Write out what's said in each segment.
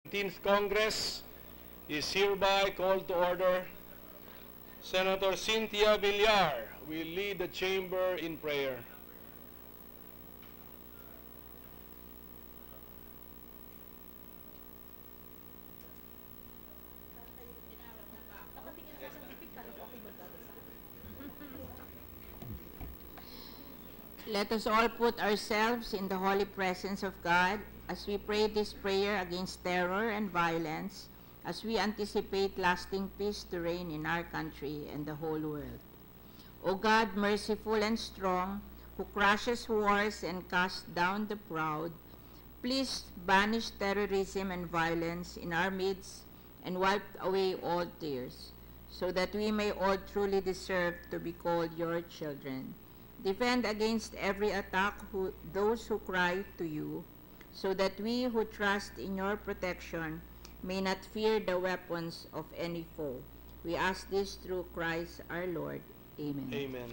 19th Congress is hereby called to order. Senator Cynthia Villar will lead the chamber in prayer. Let us all put ourselves in the holy presence of God as we pray this prayer against terror and violence, as we anticipate lasting peace to reign in our country and the whole world. O God, merciful and strong, who crushes wars and casts down the proud, please banish terrorism and violence in our midst and wipe away all tears, so that we may all truly deserve to be called your children. Defend against every attack those who cry to you, so that we who trust in your protection may not fear the weapons of any foe. We ask this through Christ our Lord. Amen. Amen.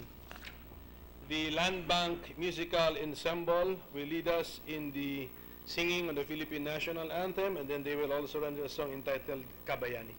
The Land Bank Musical Ensemble will lead us in the singing of the Philippine National Anthem, and then they will also render a song entitled Kabayani.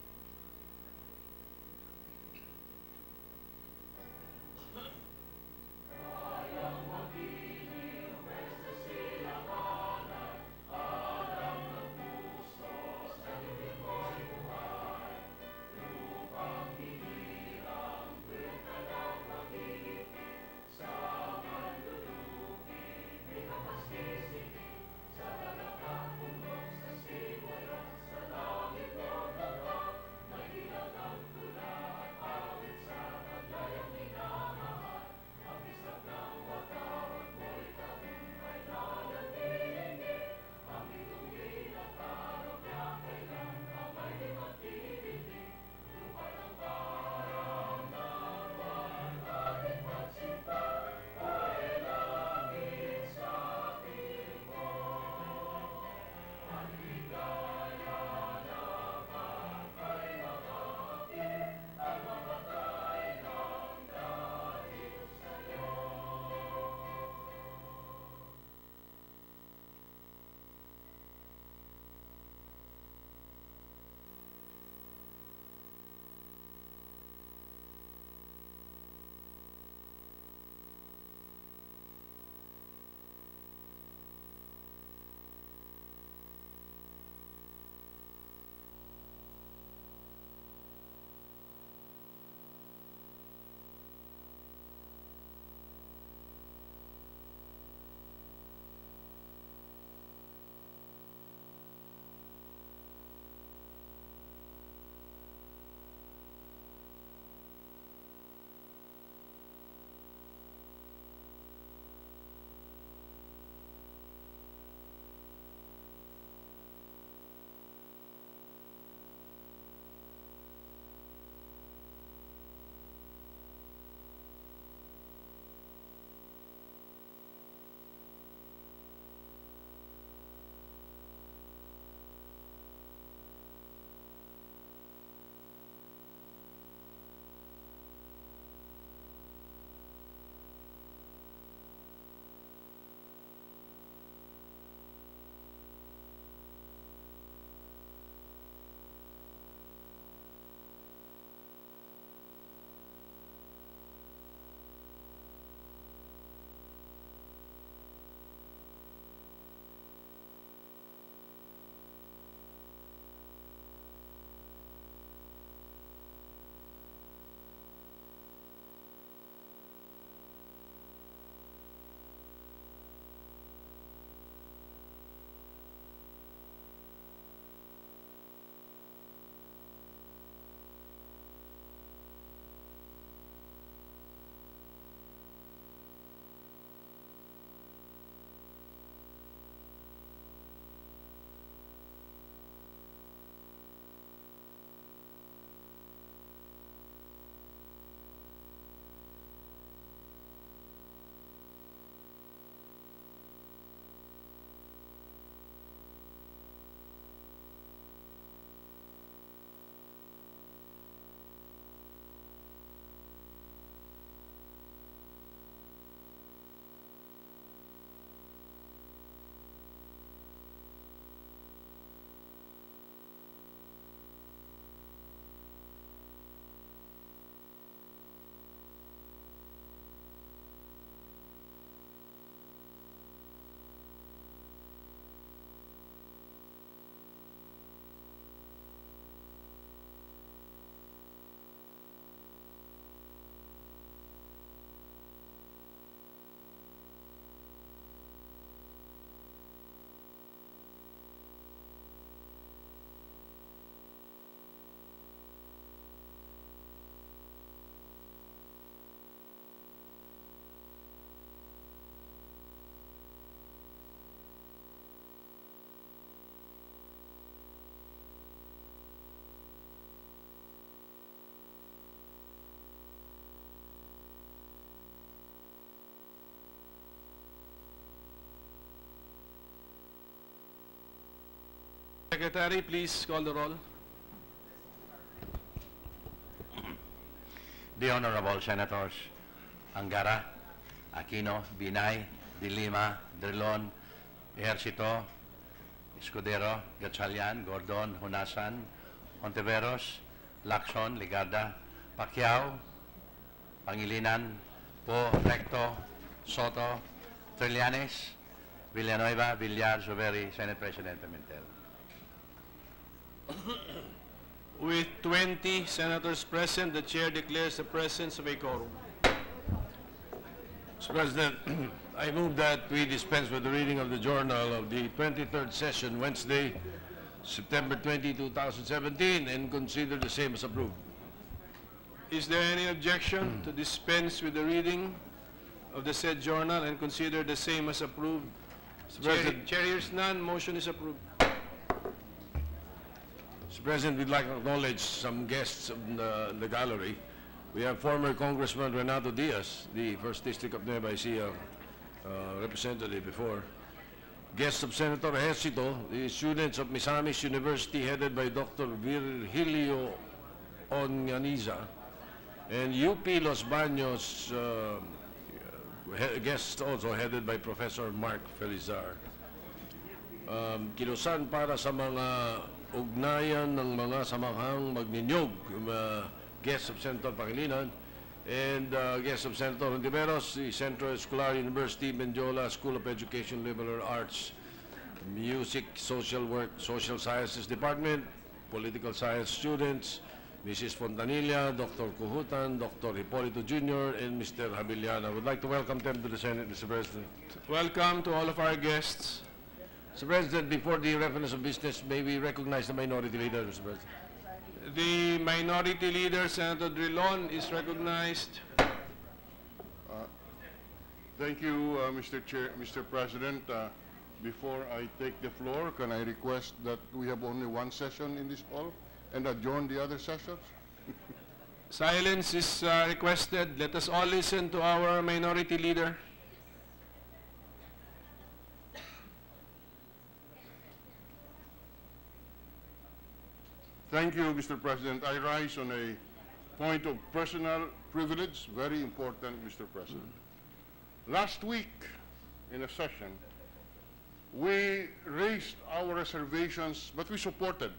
Secretary, please call the roll. The Honorable Senators Angara, Aquino, Binay, De Lima, Drilon, Ejercito, Escudero, Gatchalian, Gordon, Hunasan, Ontiveros, Lacson, Ligarda, Pacquiao, Pangilinan, Po, Recto, Soto, Trillanes, Villanueva, Villar, Zuberi, Senate President Pimentel. With 20 senators present, the chair declares the presence of a quorum. Mr. President, I move that we dispense with the reading of the journal of the 23rd session, Wednesday, September 20, 2017, and consider the same as approved. Is there any objection to dispense with the reading of the said journal and consider the same as approved? Mr. President, Chair hears none, motion is approved. Mr. President, we'd like to acknowledge some guests in the gallery. We have former Congressman Renato Diaz, the 1st District of Nueva Ecija representative before. Guests of Senator Ejercito, the students of Misamis University headed by Dr. Virgilio Onganiza, and UP Los Baños guests also headed by Professor Mark Felizar. Kilusan para sa mga ugnayan ng mga samahang magninyog, guests of Senator Pangilinan, and guests of Senator Ontiveros, the Central Escolar University, Benjola School of Education, Liberal Arts, Music, Social Work, Social Sciences Department, Political Science students, Mrs. Fontanilla, Dr. Kuhutan, Dr. Hipolito Jr., and Mr. Habilian. I would like to welcome them to the Senate, Mr. President. Welcome to all of our guests. Mr. President, before the reference of business, may we recognize the Minority Leader, Mr. President? The Minority Leader, Senator Drilon, is recognized. Thank you, Mr. President. Before I take the floor, can I request that we have only one session in this hall and adjourn the other sessions? Silence is requested. Let us all listen to our Minority Leader. Thank you, Mr. President. I rise on a point of personal privilege, very important, Mr. President. Last week, in a session, we raised our reservations, but we supported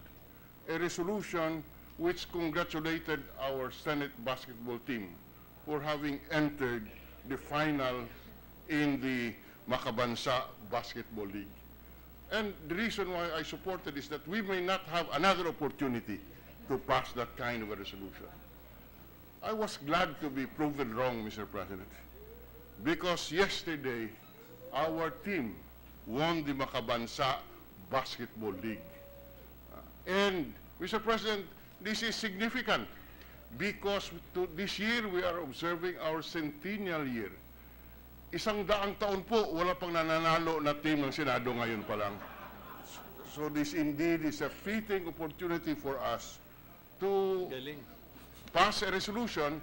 a resolution which congratulated our Senate basketball team for having entered the final in the Makabansa Basketball League. And the reason why I supported is that we may not have another opportunity to pass that kind of a resolution. I was glad to be proven wrong, Mr. President, because yesterday our team won the Makabansa Basketball League. And, Mr. President, this is significant because this year we are observing our centennial year. 100 taon po, wala pang nananalo na team ng Senado ngayon pa lang. So this indeed is a fitting opportunity for us to pass a resolution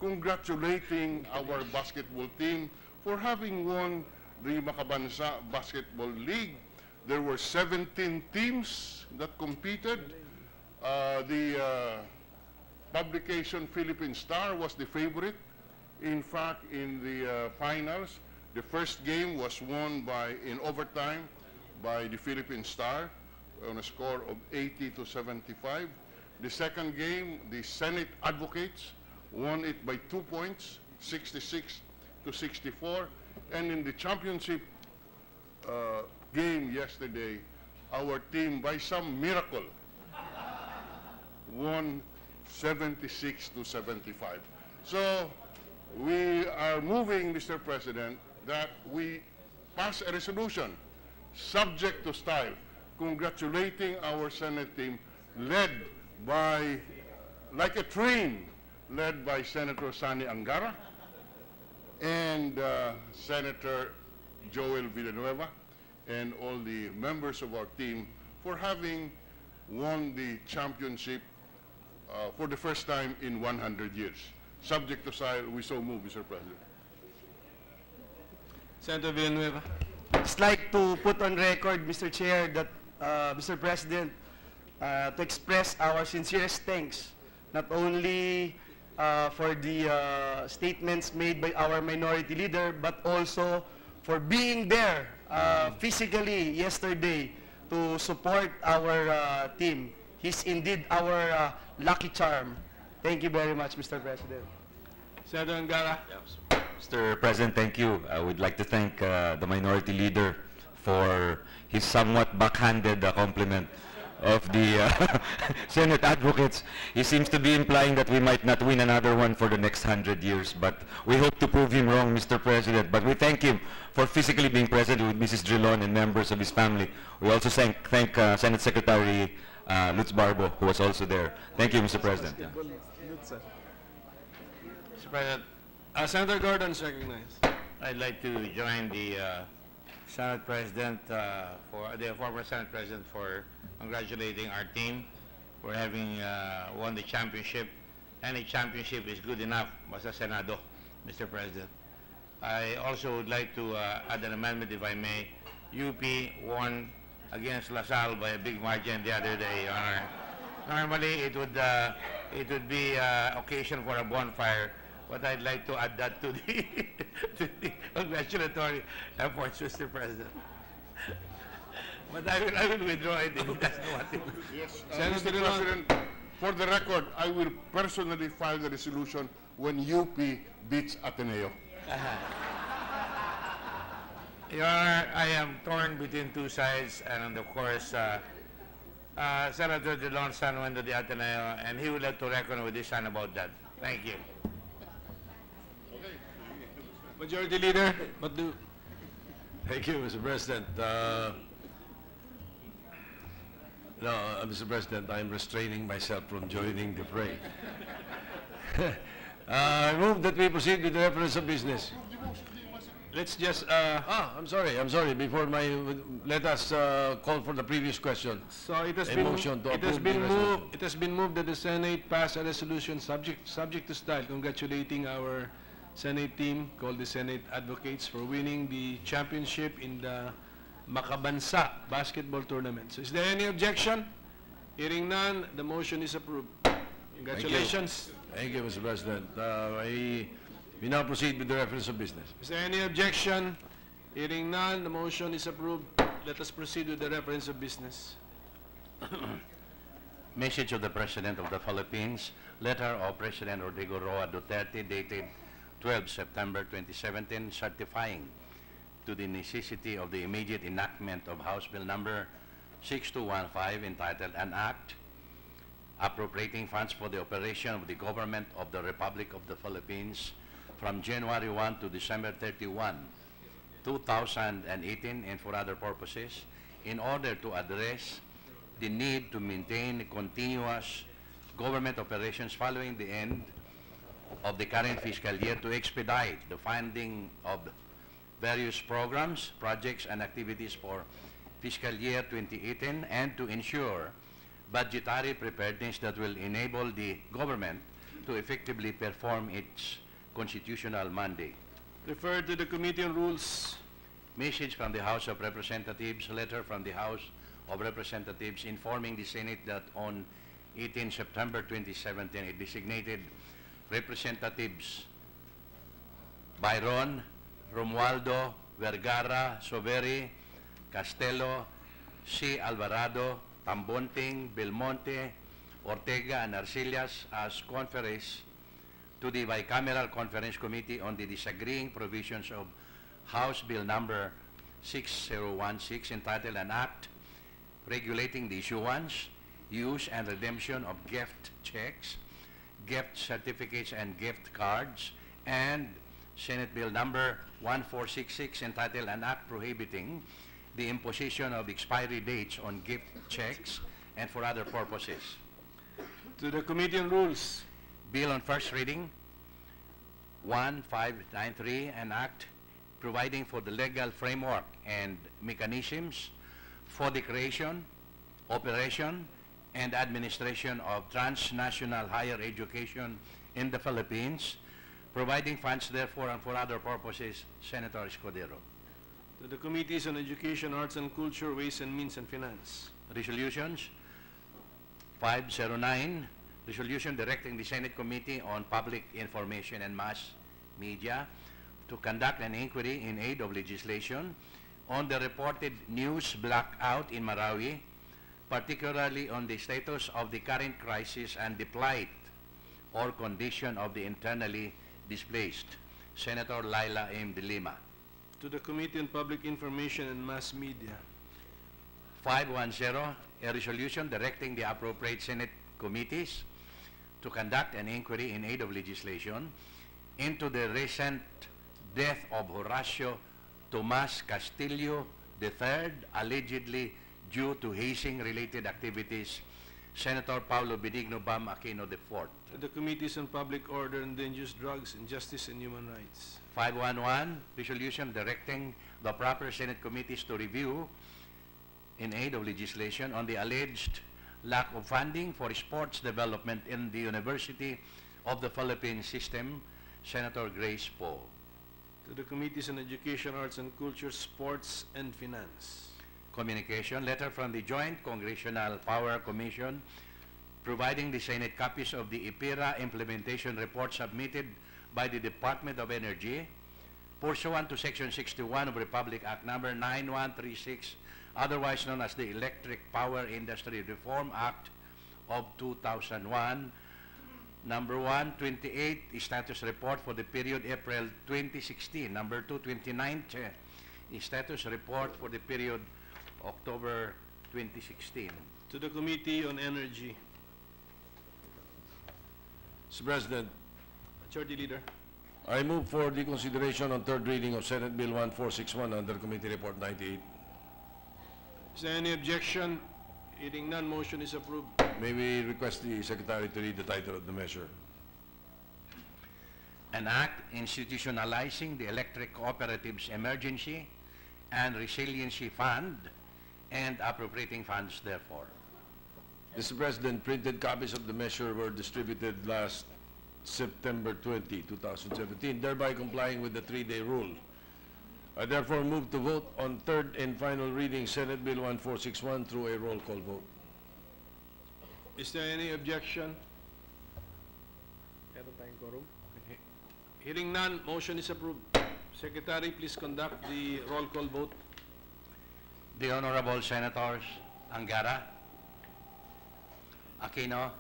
congratulating our basketball team for having won the Makabansa Basketball League. There were 17 teams that competed. The publication Philippine Star was the favorite. In fact, in the finals, the first game was won in overtime by the Philippine Star on a score of 80-75. The second game, the Senate Advocates won it by 2 points, 66-64. And in the championship game yesterday, our team, by some miracle, won 76-75. So we are moving, Mr. President, that we pass a resolution subject to style, congratulating our Senate team led by, like a train, led by Senator Sani Angara and Senator Joel Villanueva and all the members of our team for having won the championship for the first time in 100 years. Subject to style, we so move, Mr. President. Senator Villanueva. I'd just like to put on record, Mr. Chair, that Mr. President, to express our sincerest thanks, not only for the statements made by our minority leader, but also for being there physically yesterday to support our team. He's indeed our lucky charm. Thank you very much, Mr. President. Senator Angara. Mr. President, thank you. I would like to thank the minority leader for his somewhat backhanded compliment of the Senate advocates. He seems to be implying that we might not win another one for the next 100 years, but we hope to prove him wrong, Mr. President. But we thank him for physically being present with Mrs. Drilon and members of his family. We also thank Senate Secretary Lutz Barbo, who was also there. Thank you, Mr. President. Yeah. Mr. President, Senator Gordon is recognized. I'd like to join the Senate President, for the former Senate President, for congratulating our team for having won the championship. Any championship is good enough, basta Senado, Mr. President. I also would like to add an amendment, if I may. UP won against LaSalle by a big margin the other day, Your Honor. Normally, it would be occasion for a bonfire, but I'd like to add that to the, to the congratulatory efforts, Mr. President. But I will withdraw it if he doesn't want it. Yes, Senator Mr. President, for the record, I will personally file the resolution when UP beats Ateneo. Your Honor, I am torn between two sides, and of course, Senator Drilon's son went to the Ateneo, and he will have to reckon with his son about that. Thank you. Majority Leader, what do? Thank you, Mr. President. No, Mr. President, I'm restraining myself from joining the fray. I move that we proceed with the reference of business. Let's just, I'm sorry. Before let us call for the previous question. so it has A been, motion to it has approve been the moved, resolution. it has been moved that the Senate pass a resolution subject to style congratulating our Senate team called the Senate Advocates for winning the championship in the Makabansa basketball tournament. So is there any objection? Hearing none, the motion is approved. Congratulations. Thank you, Mr. President. We now proceed with the reference of business. Is there any objection? Hearing none, the motion is approved. Let us proceed with the reference of business. Message of the President of the Philippines, letter of President Rodrigo Roa Duterte dated 12 September 2017, certifying to the necessity of the immediate enactment of House Bill number 6215 entitled An Act appropriating funds for the operation of the government of the Republic of the Philippines from January 1 to December 31, 2018 and for other purposes in order to address the need to maintain continuous government operations following the end of the current fiscal year, to expedite the funding of various programs, projects, and activities for fiscal year 2018, and to ensure budgetary preparedness that will enable the government to effectively perform its constitutional mandate. Refer to the Committee on Rules. Message from the House of Representatives, letter from the House of Representatives informing the Senate that on 18 September 2017, it designated Representatives Byron, Romualdo, Vergara, Soveri, Castelo, C. Alvarado, Tambonting, Belmonte, Ortega, and Arcillas as conferees to the Bicameral Conference Committee on the disagreeing provisions of House Bill number 6016 entitled An Act regulating the issuance, use, and redemption of gift checks, gift certificates, and gift cards, and Senate Bill number 1466 entitled An Act prohibiting the imposition of expiry dates on gift checks and for other purposes. To the Committee on Rules. Bill on first reading, 1593, an act providing for the legal framework and mechanisms for the creation, operation, and administration of transnational higher education in the Philippines, providing funds therefore and for other purposes. Senator Escudero. To the Committees on Education, Arts and Culture, Ways and Means, and Finance. Resolutions. 509, resolution directing the Senate Committee on Public Information and Mass Media to conduct an inquiry in aid of legislation on the reported news blackout in Marawi, particularly on the status of the current crisis and the plight or condition of the internally displaced. Senator Laila M. De Lima. To the Committee on Public Information and Mass Media. 510, a resolution directing the appropriate Senate committees to conduct an inquiry in aid of legislation into the recent death of Horacio Tomas Castillo III, allegedly due to hazing-related activities. Senator Paulo Benigno Bam Aquino IV. To the Committees on Public Order and Dangerous Drugs and Justice and Human Rights. 511, resolution directing the proper Senate committees to review in aid of legislation on the alleged lack of funding for sports development in the University of the Philippines system. Senator Grace Poe. To the Committees on Education, Arts and Culture, Sports and Finance. Communication, letter from the Joint Congressional Power Commission providing the Senate copies of the IPIRA implementation report submitted by the Department of Energy pursuant to Section 61 of Republic Act Number 9136, otherwise known as the Electric Power Industry Reform Act of 2001. Number 1, 28, status report for the period April 2016. Number 2, 29, status report for the period October 2016. To the Committee on Energy. Mr. President, Majority Leader. I move for the consideration on third reading of Senate Bill 1461 under Committee Report 98. Is there any objection? Hearing none, motion is approved. May we request the Secretary to read the title of the measure? An act institutionalizing the Electric Cooperatives Emergency and Resiliency Fund and appropriating funds therefore. Mr. President, printed copies of the measure were distributed last September 20, 2017, thereby complying with the 3-day rule. I therefore move to vote on third and final reading Senate Bill 1461 through a roll call vote. Is there any objection? Meron tayong quorum? Okay. Hearing none, motion is approved. Secretary, please conduct the roll call vote. The Honorable Senators Angara, Aquino,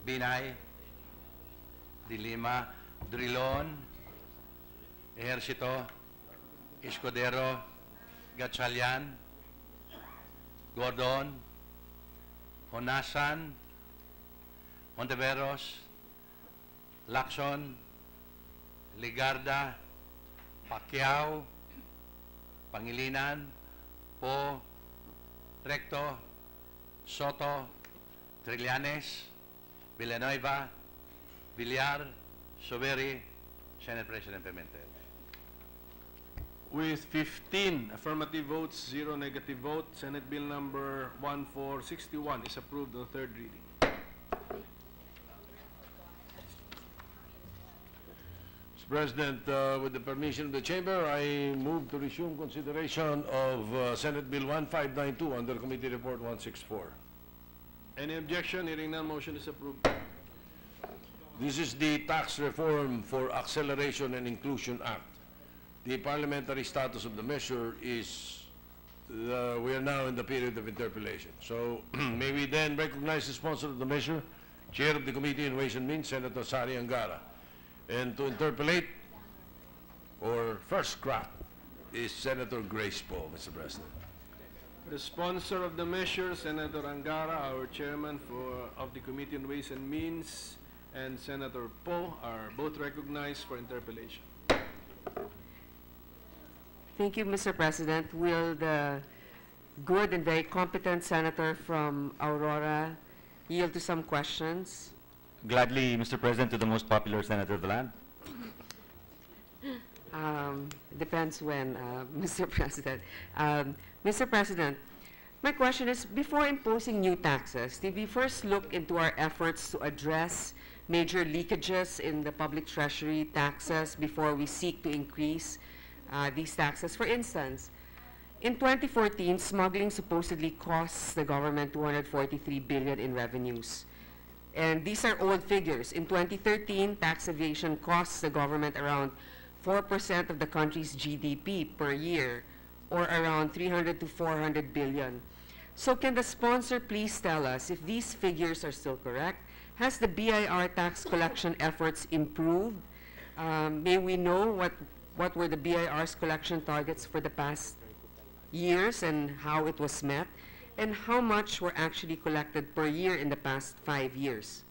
Binay, De Lima, Drilon, Ejercito, Escudero, Gatchalian, Gordon, Honasan, Monteveros, Lacson, Ligarda, Pacquiao, Pangilinan, Poe, Recto, Soto, Trillanes, Villanueva, Villar, Soberi, Senate President Pimentel. With 15 affirmative votes, 0 negative votes, Senate Bill number 1461 is approved on third reading. Mr. President, with the permission of the Chamber, I move to resume consideration of Senate Bill 1592 under Committee Report 164. Any objection? Hearing none, motion is approved. This is the Tax Reform for Acceleration and Inclusion Act. The parliamentary status of the measure is, we are now in the period of interpellation. So may we then recognize the sponsor of the measure, Chair of the Committee on Ways and Means, Senator Sari Angara. And to interpellate, or first crack, is Senator Grace Poe, Mr. President. The sponsor of the measure, Senator Angara, our chairman of the Committee on Ways and Means, and Senator Poe are both recognized for interpellation. Thank you, Mr. President. Will the good and very competent senator from Aurora yield to some questions? Gladly, Mr. President, to the most popular senator of the land. Depends when, Mr. President. Mr. President, my question is, before imposing new taxes, did we first look into our efforts to address major leakages in the public treasury taxes before we seek to increase these taxes? For instance, In 2014, smuggling supposedly costs the government 243 billion in revenues. And these are old figures. In 2013, tax evasion costs the government around 4% of the country's GDP per year, or around 300 to 400 billion. So can the sponsor please tell us if these figures are still correct? Has the BIR tax collection efforts improved? May we know what were the BIR's collection targets for the past years and how it was met? And how much were actually collected per year in the past 5 years?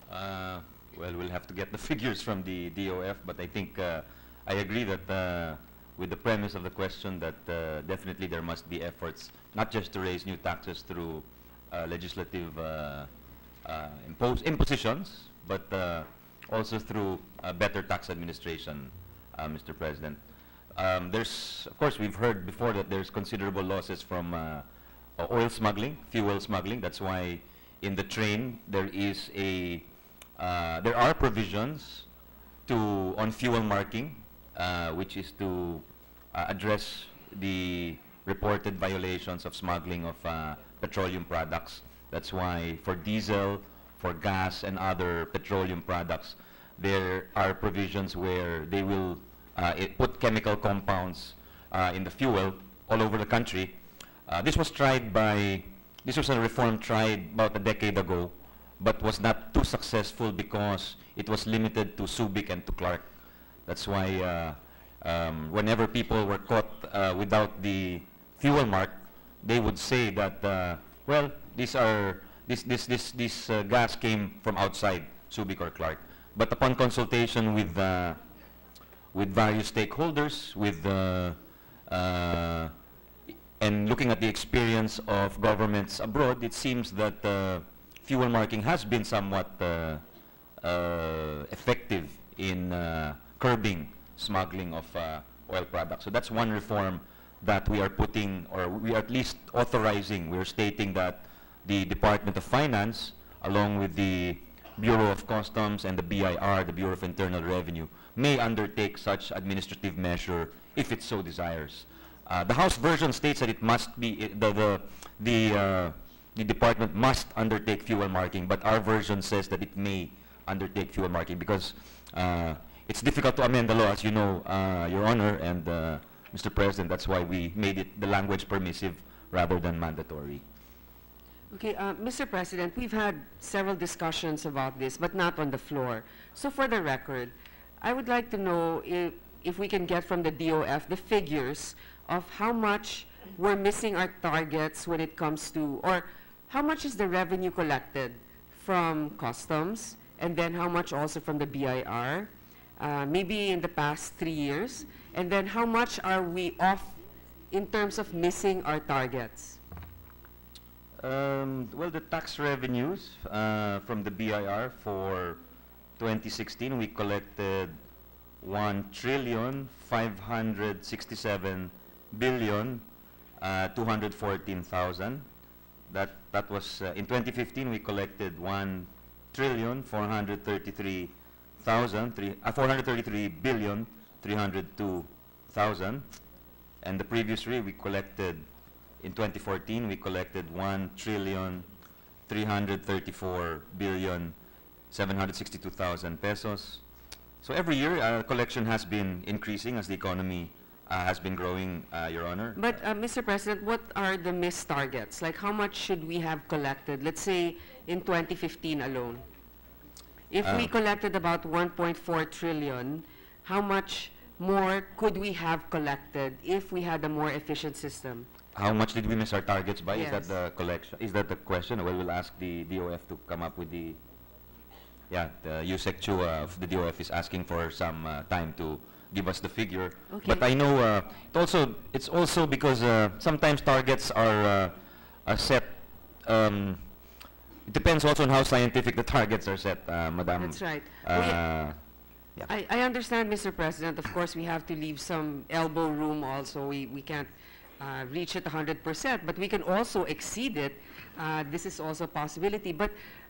Well, we'll have to get the figures from the DOF, but I think I agree that with the premise of the question that definitely there must be efforts, not just to raise new taxes through legislative impositions, but also through better tax administration, Mr. President. Of course, we've heard before that there's considerable losses from oil smuggling, fuel smuggling. That's why in the train there are provisions on fuel marking, which is to address the reported violations of smuggling of petroleum products. That's why for diesel, for gas, and other petroleum products, there are provisions where they will put chemical compounds in the fuel all over the country. This was a reform tried about a decade ago, but was not too successful because it was limited to Subic and to Clark. That's why whenever people were caught without the fuel mark, they would say that, well, this gas came from outside Subic or Clark. But upon consultation with various stakeholders, and looking at the experience of governments abroad, it seems that fuel marking has been somewhat effective in curbing smuggling of oil products. So that's one reform that we are putting, or we are at least authorizing. We're stating that the Department of Finance, along with the Bureau of Customs and the BIR, the Bureau of Internal Revenue, may undertake such administrative measure if it so desires. The House version states that it must be, the department must undertake fuel marking, but our version says that it may undertake fuel marking because it's difficult to amend the law, as you know, Your Honor and Mr. President. That's why we made it the language permissive rather than mandatory. Okay, Mr. President, we've had several discussions about this, but not on the floor. So for the record, I would like to know if we can get from the DOF the figures of how much we're missing our targets when it comes to, or how much is the revenue collected from customs, and then how much also from the BIR, maybe in the past 3 years, and then how much are we off in terms of missing our targets? Well, the tax revenues from the BIR for 2016, we collected 1,567,214,000. That was in 2015 we collected 433,302,000, and the previous year we collected, in 2014 we collected 1,334,762,000 pesos. So every year our collection has been increasing as the economy has been growing, Your Honor. But Mr. President, what are the missed targets? Like how much should we have collected, let's say in 2015 alone? If we collected about 1.4 trillion, how much more could we have collected if we had a more efficient system? How much did we miss our targets by? Yes. Is that the collection? Is that the question? Well, we'll ask the DOF to come up with the. Yeah, the USEC Chua of the DOF is asking for some time to give us the figure. Okay. But I know it's also because sometimes targets are set. It depends also on how scientific the targets are set, Madam. That's right. Yeah. I understand, Mr. President. Of course, we have to leave some elbow room also. We can't reach it 100%, but we can also exceed it. This is also a possibility. But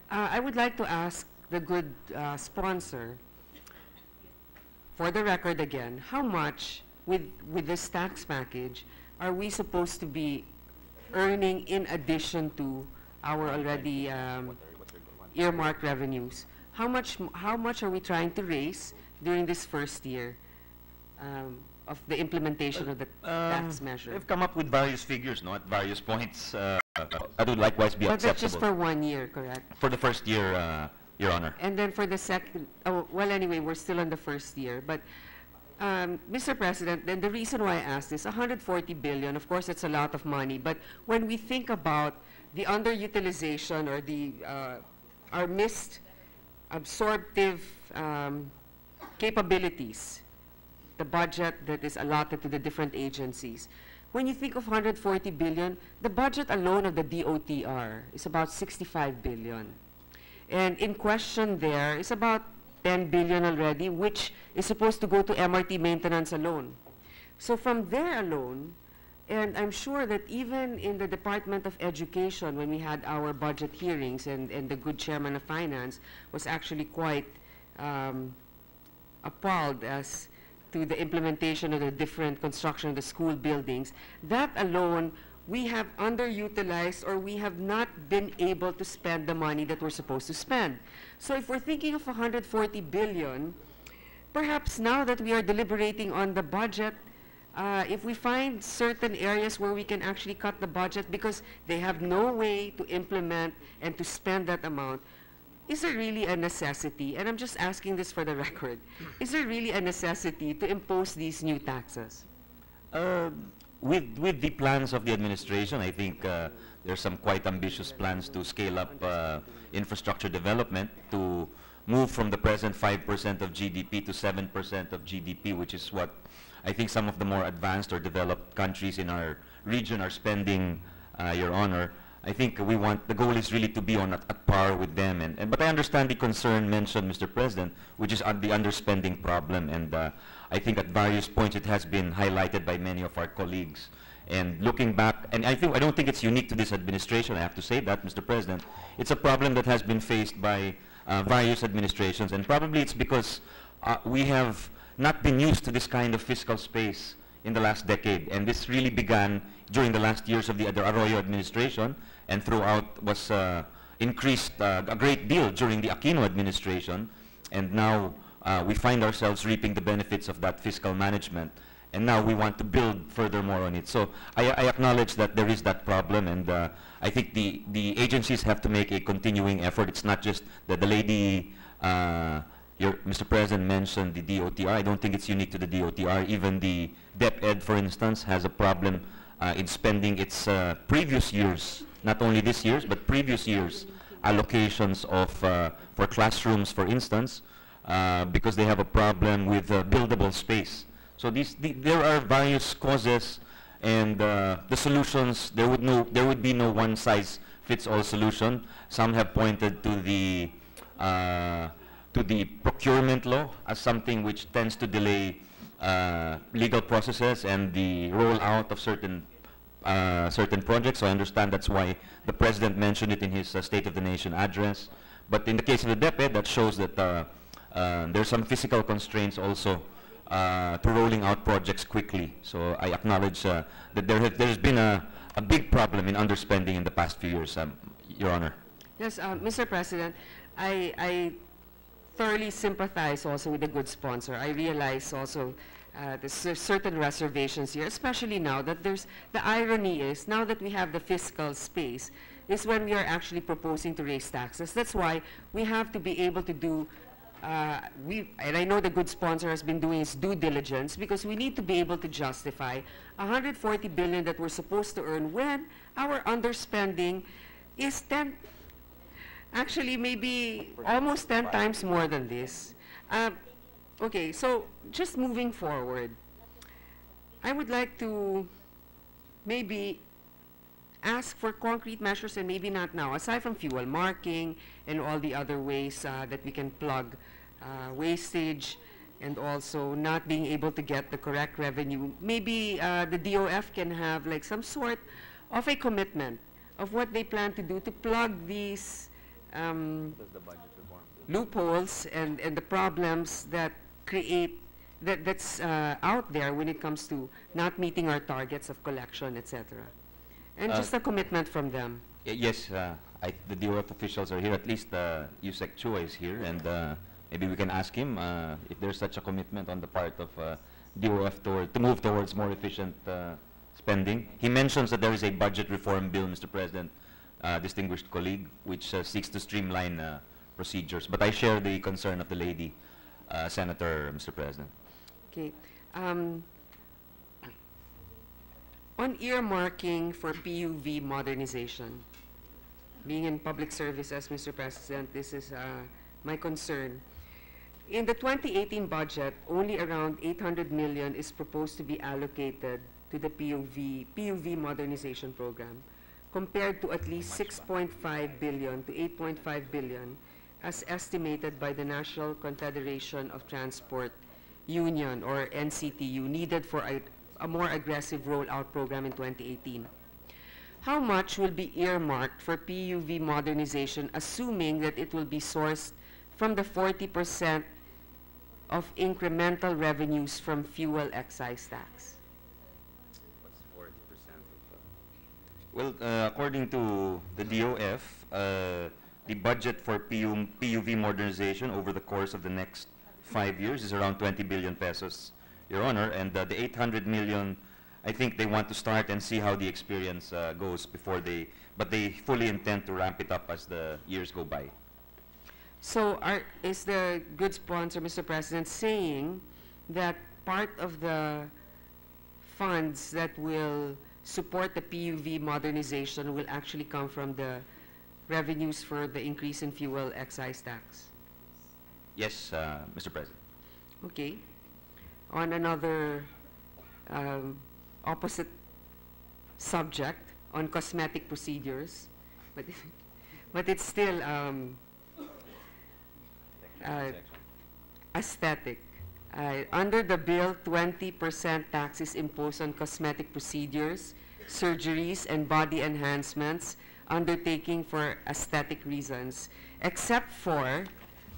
I would like to ask the good sponsor, for the record again, how much with this tax package, are we supposed to be earning in addition to our already earmarked revenues? How much are we trying to raise during this first year of the implementation of the tax measure? They've come up with various figures, no, at various points. That would likewise be But that's acceptable. just for 1 year, correct? For the first year, Your Honor. And then for the second, oh, well, anyway, we're still in the first year. But, Mr. President, then the reason why I asked this, 140 billion, of course, it's a lot of money. But when we think about the underutilization or the our missed absorptive capabilities, the budget that is allotted to the different agencies, when you think of 140 billion, the budget alone of the DOTR is about 65 billion. And in question there is about 10 billion already, which is supposed to go to MRT maintenance alone. So from there alone, and I'm sure that even in the Department of Education, when we had our budget hearings, and the good chairman of finance was actually quite appalled as to the implementation of the different construction of the school buildings, that alone, we have underutilized, or we have not been able to spend the money that we're supposed to spend. So if we're thinking of 140 billion, perhaps now that we are deliberating on the budget, if we find certain areas where we can actually cut the budget because they have no way to implement and to spend that amount, is there really a necessity, and I'm just asking this for the record, is there really a necessity to impose these new taxes? With the plans of the administration, I think there's some quite ambitious plans to scale up infrastructure development, to move from the present 5% of GDP to 7% of GDP, which is what I think some of the more advanced or developed countries in our region are spending, Your Honor. I think the goal is really to be at par with them. But I understand the concern mentioned, Mr. President, which is the underspending problem. And I think at various points it has been highlighted by many of our colleagues. And looking back, and I don't think it's unique to this administration, I have to say that, Mr. President. It's a problem that has been faced by various administrations. And probably it's because we have not been used to this kind of fiscal space in the last decade. And this really began during the last years of the Arroyo administration, and throughout was increased a great deal during the Aquino administration. And now we find ourselves reaping the benefits of that fiscal management. And now we want to build furthermore on it. So I acknowledge that there is that problem, and I think the agencies have to make a continuing effort. It's not just that the lady, Mr. President, mentioned the DOTR. I don't think it's unique to the DOTR. Even the DepEd, for instance, has a problem in spending its previous years, not only this year's, but previous years' allocations of for classrooms, for instance, because they have a problem with buildable space. So there are various causes, and the solutions, there would be no one-size-fits-all solution. Some have pointed to the procurement law as something which tends to delay legal processes and the rollout of certain projects. So I understand that's why the President mentioned it in his State of the Nation address. But in the case of the DepEd, that shows that there's some physical constraints also to rolling out projects quickly. So I acknowledge that there's been a big problem in underspending in the past few years, Your Honor. Yes, Mr. President, I thoroughly sympathize also with the good sponsor. I realize also there's certain reservations here, especially now that the irony is, now that we have the fiscal space, is when we are actually proposing to raise taxes. That's why we have to be able to do, and I know the good sponsor has been doing his due diligence, because we need to be able to justify 140 billion that we're supposed to earn when our underspending is actually maybe almost 10 times more than this. Okay, so just moving forward, I would like to maybe ask for concrete measures, and maybe not now, aside from fuel marking and all the other ways that we can plug wastage, and also not being able to get the correct revenue. Maybe the DOF can have like some sort of a commitment of what they plan to do to plug these loopholes and the problems that create that's out there when it comes to not meeting our targets of collection, etc. And just a commitment from them. Yes, the DOF officials are here. At least Yusek Chua is here, and maybe we can ask him if there's such a commitment on the part of DOF to move towards more efficient spending. He mentions that there is a budget reform bill, Mr. President, distinguished colleague, which seeks to streamline procedures. But I share the concern of the lady, Senator, Mr. President. Okay. On earmarking for PUV modernization, being in public service as Mr. President, this is my concern. In the 2018 budget, only around 800 million is proposed to be allocated to the PUV modernization program, compared to at least 6.5 billion to 8.5 billion as estimated by the National Confederation of Transport Union, or NCTU, needed for a more aggressive rollout program in 2018. How much will be earmarked for PUV modernization, assuming that it will be sourced from the 40% of incremental revenues from fuel excise tax? What's 40% of Well, according to the DOF, the budget for PUV modernization over the course of the next 5 years is around 20 billion pesos, Your Honor, and the 800 million, I think they want to start and see how the experience goes before but they fully intend to ramp it up as the years go by. So is the good sponsor, Mr. President, saying that part of the funds that will support the PUV modernization will actually come from the revenues for the increase in fuel excise tax? Yes, Mr. President. Okay. On another opposite subject, on cosmetic procedures, but it's still aesthetic. Under the bill, 20% tax is imposed on cosmetic procedures, surgeries, and body enhancements undertaking for aesthetic reasons, except for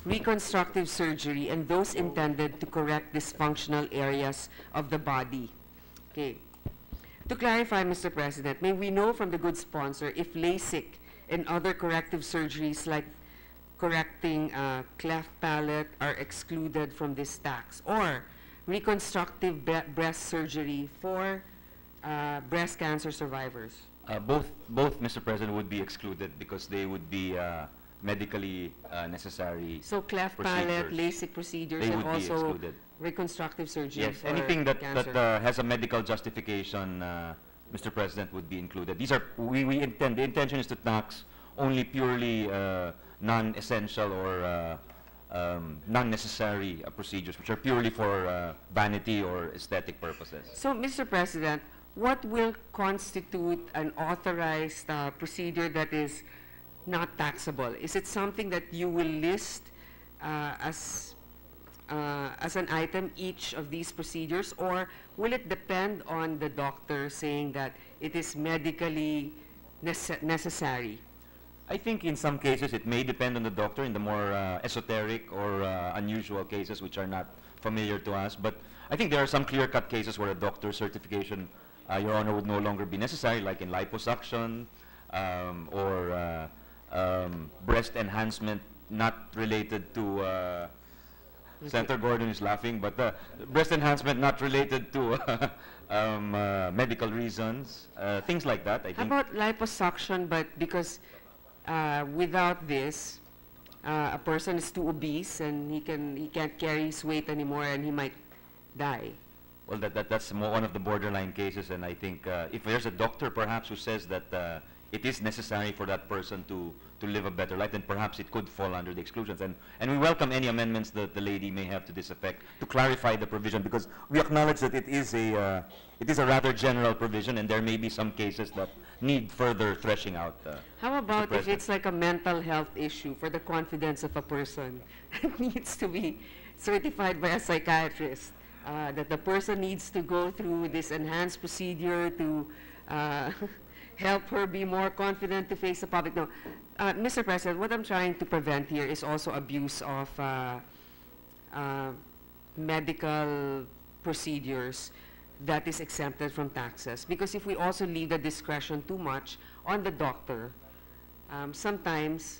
reconstructive surgery and those intended to correct dysfunctional areas of the body. Okay. To clarify, Mr. President, may we know from the good sponsor if LASIK and other corrective surgeries like correcting cleft palate are excluded from this tax, or reconstructive breast surgery for breast cancer survivors? Both, Mr. President, would be excluded because they would be medically necessary. So cleft palate, LASIK procedures, they and would be also excluded. reconstructive surgery Yes, for anything that cancer. has a medical justification, Mr. President, would be included. These are the intention is to tax only purely non-essential or non-necessary procedures, which are purely for vanity or aesthetic purposes. So, Mr. President, what will constitute an authorized procedure that is not taxable? Is it something that you will list as an item, each of these procedures, or will it depend on the doctor saying that it is medically necessary? I think in some cases it may depend on the doctor in the more esoteric or unusual cases which are not familiar to us. But I think there are some clear-cut cases where a doctor's certification, Your Honor, would no longer be necessary, like in liposuction or breast enhancement not related to Senator Gordon is laughing, but breast enhancement not related to medical reasons, things like that. I How think. about liposuction, but because without this, a person is too obese and he can't carry his weight anymore and he might die? Well, that's one of the borderline cases, and I think if there's a doctor perhaps who says that it is necessary for that person to live a better life, then perhaps it could fall under the exclusions. And we welcome any amendments that the lady may have to this effect to clarify the provision, because we acknowledge that it is a rather general provision, and there may be some cases that need further threshing out. How about if President. it's like a mental health issue for the confidence of a person that needs to be certified by a psychiatrist, that the person needs to go through this enhanced procedure to help her be more confident to face the public? No. Mr. President, what I'm trying to prevent here is also abuse of medical procedures that is exempted from taxes? Because if we also leave the discretion too much on the doctor, sometimes,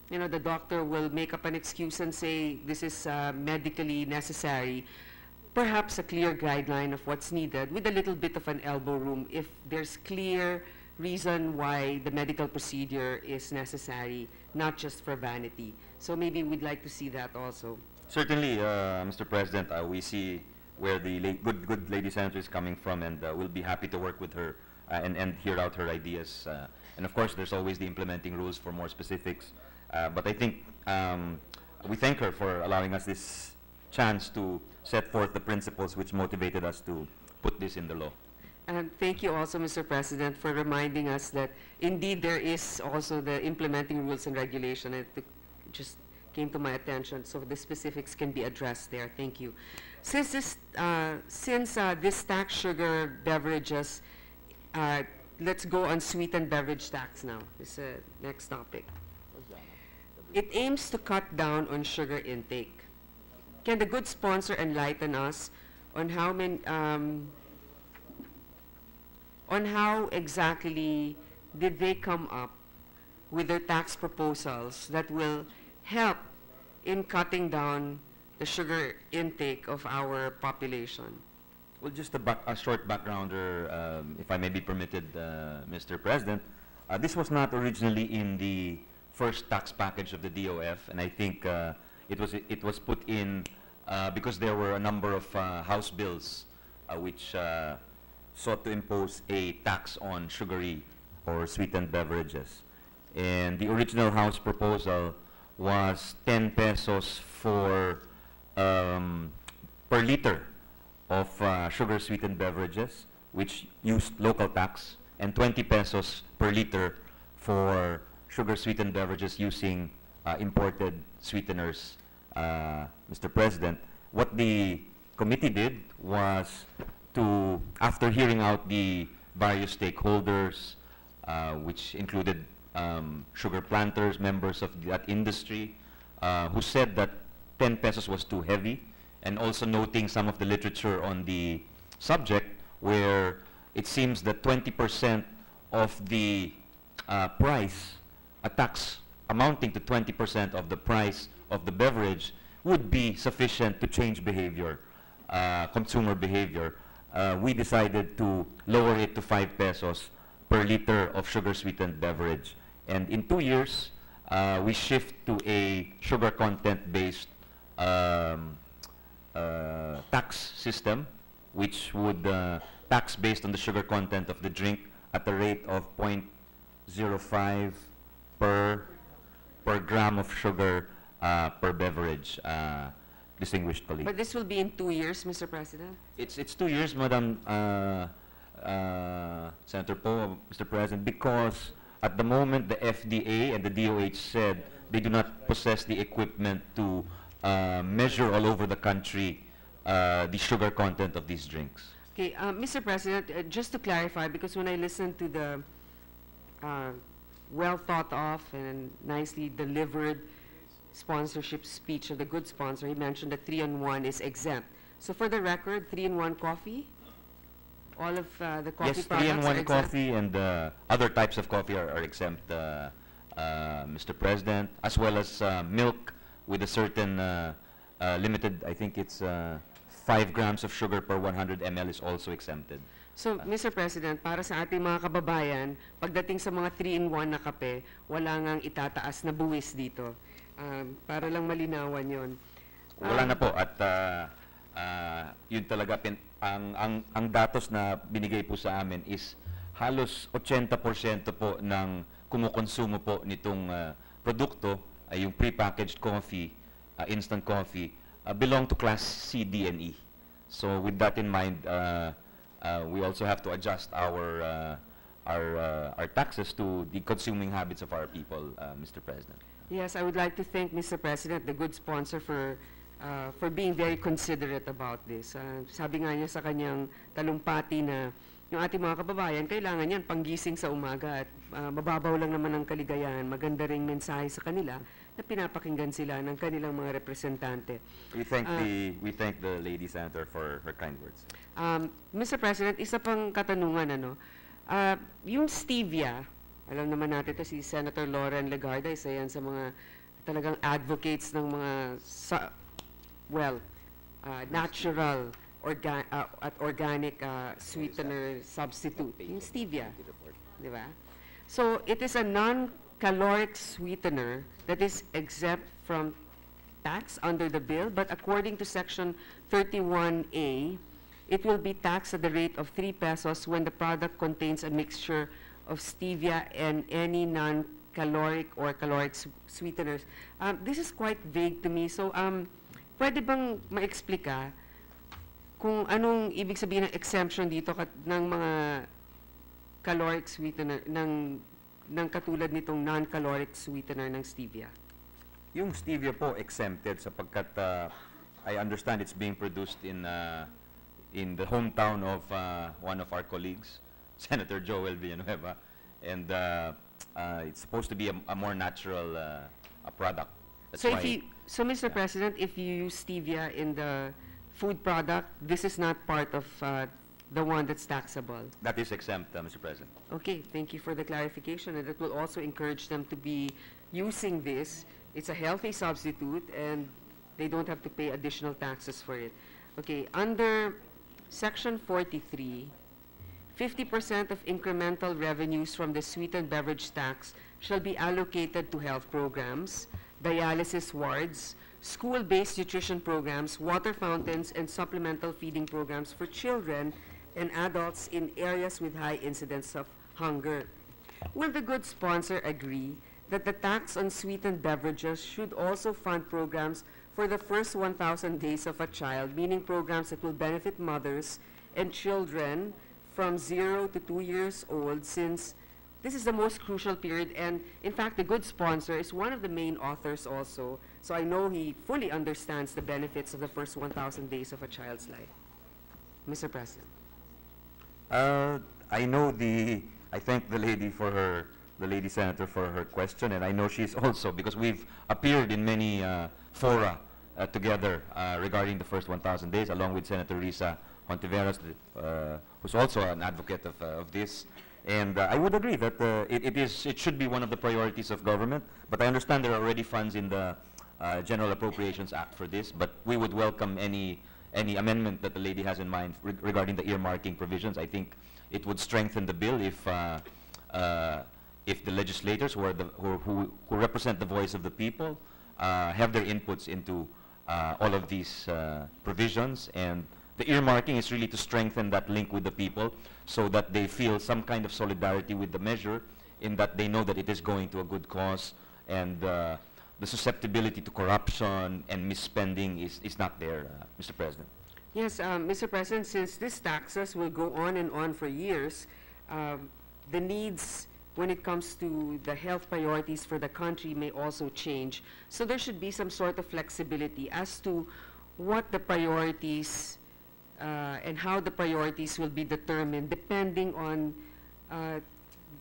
you know, the doctor will make up an excuse and say this is medically necessary. Perhaps a clear guideline of what's needed with a little bit of an elbow room if there's clear reason why the medical procedure is necessary, not just for vanity. So maybe we'd like to see that also. Certainly, Mr. President, we see where the good lady senator is coming from, and we'll be happy to work with her and hear out her ideas. And of course, there's always the implementing rules for more specifics. But I think we thank her for allowing us this chance to set forth the principles which motivated us to put this in the law. And thank you also, Mr. President, for reminding us that indeed there is also the implementing rules and regulation. It just came to my attention, so the specifics can be addressed there. Thank you. Since this tax sugar beverages, let's go on sweetened beverage tax now. This is the next topic. It aims to cut down on sugar intake. Can the good sponsor enlighten us on how many, on how exactly did they come up with their tax proposals that will help in cutting down the sugar intake of our population? Well, just a short backgrounder, if I may be permitted, Mr. President. This was not originally in the first tax package of the DOF, and I think it was put in because there were a number of House bills which sought to impose a tax on sugary or sweetened beverages. And the original House proposal was 10 pesos for per liter of sugar sweetened beverages, which used local tax, and 20 pesos per liter for sugar sweetened beverages using imported sweeteners, Mr. President. What the committee did was to, after hearing out the various stakeholders, which included sugar planters, members of that industry, who said that 10 pesos was too heavy, and also noting some of the literature on the subject, where it seems that 20% of the price, a tax amounting to 20% of the price of the beverage, would be sufficient to change behavior, consumer behavior. We decided to lower it to 5 pesos per liter of sugar-sweetened beverage. And in 2 years, we shift to a sugar content-based tax system, which would tax based on the sugar content of the drink at a rate of 0.05 per gram of sugar per beverage, distinguished colleague. But this will be in 2 years, Mr. President? It's 2 years, Madam Senator Poe, Mr. President, because at the moment the FDA and the DOH said they do not possess the equipment to measure all over the country the sugar content of these drinks. Okay, Mr. President, just to clarify, because when I listened to the well thought of and nicely delivered sponsorship speech of the good sponsor, he mentioned that 3-in-1 is exempt. So for the record, 3-in-1 coffee, all of the coffee yes, products are 3-in-1 exempt? coffee and other types of coffee are exempt, Mr. President, as well as milk with a certain limited, I think it's 5 grams of sugar per 100 ml is also exempted. So, Mr. President, para sa ating mga kababayan, pagdating sa mga 3-in-1 na kape, wala ngang itataas na buwis dito. Para lang malinawan yon. Wala na po at yun talaga ang datos na binigay po sa amin is halos 80% po ng kumukonsumo po nitong produkto ay yung prepackaged coffee, instant coffee, belong to class C, D, and E. So with that in mind, we also have to adjust our taxes to the consuming habits of our people, Mr. President. Yes, I would like to thank Mr. President, the good sponsor, for being very considerate about this. Sabi nga niya sa kanyang talumpati na yung ating mga kababayan, kailangan yan panggising sa umaga at mababaw lang naman ang kaligayahan, maganda ring mensahe sa kanila na pinapakinggan sila ng kanilang mga representante. We thank the lady senator for her kind words. Mr. President, isa pang katanungan, yung stevia, alam naman natin ito si Senator Lauren Legarda, isa yan sa mga talagang advocates ng mga natural at organic sweetener substitute, yung stevia, di ba? So it is a non-caloric sweetener that is exempt from tax under the bill, but according to Section 31A, it will be taxed at the rate of 3 pesos when the product contains a mixture of stevia and any non-caloric or caloric sweeteners. This is quite vague to me, so pwede bang ma-explika kung anong ibig sabihin ng exemption dito ng mga caloric sweetener, ng katulad nitong non-caloric sweetener ng stevia? Yung stevia po exempted sapagkat I understand it's being produced in the hometown of one of our colleagues, Senator Joel Villanueva, and it's supposed to be a more natural a product. That's So why Mr. President, if you use stevia in the food product, this is not part of the one that's taxable. that is exempt, Mr. President. Okay, thank you for the clarification, and that will also encourage them to be using this. It's a healthy substitute, and they don't have to pay additional taxes for it. Okay, under Section 43, 50% of incremental revenues from the sweetened beverage tax shall be allocated to health programs, dialysis wards, school-based nutrition programs, water fountains, and supplemental feeding programs for children and adults in areas with high incidence of hunger. Will the good sponsor agree that the tax on sweetened beverages should also fund programs for the first 1,000 days of a child, meaning programs that will benefit mothers and children from 0 to 2 years old, since this is the most crucial period, and in fact, the good sponsor is one of the main authors also, so I know he fully understands the benefits of the first 1,000 days of a child's life. Mr. President. I thank the lady senator for her question, and I know she's also, because we've appeared in many fora together regarding the first 1,000 days, along with Senator Risa Hontiveros, who's also an advocate of this. And I would agree that it should be one of the priorities of government, but I understand there are already funds in the General Appropriations Act for this, but we would welcome any amendment that the lady has in mind regarding the earmarking provisions. I think it would strengthen the bill if the legislators who represent the voice of the people have their inputs into all of these provisions. And the earmarking is really to strengthen that link with the people so that they feel some kind of solidarity with the measure, in that they know that it is going to a good cause, and the susceptibility to corruption and misspending is not there, Mr. President. Yes, Mr. President, since these taxes will go on and on for years, the needs when it comes to the health priorities for the country may also change. So there should be some sort of flexibility as to what the priorities and how the priorities will be determined depending on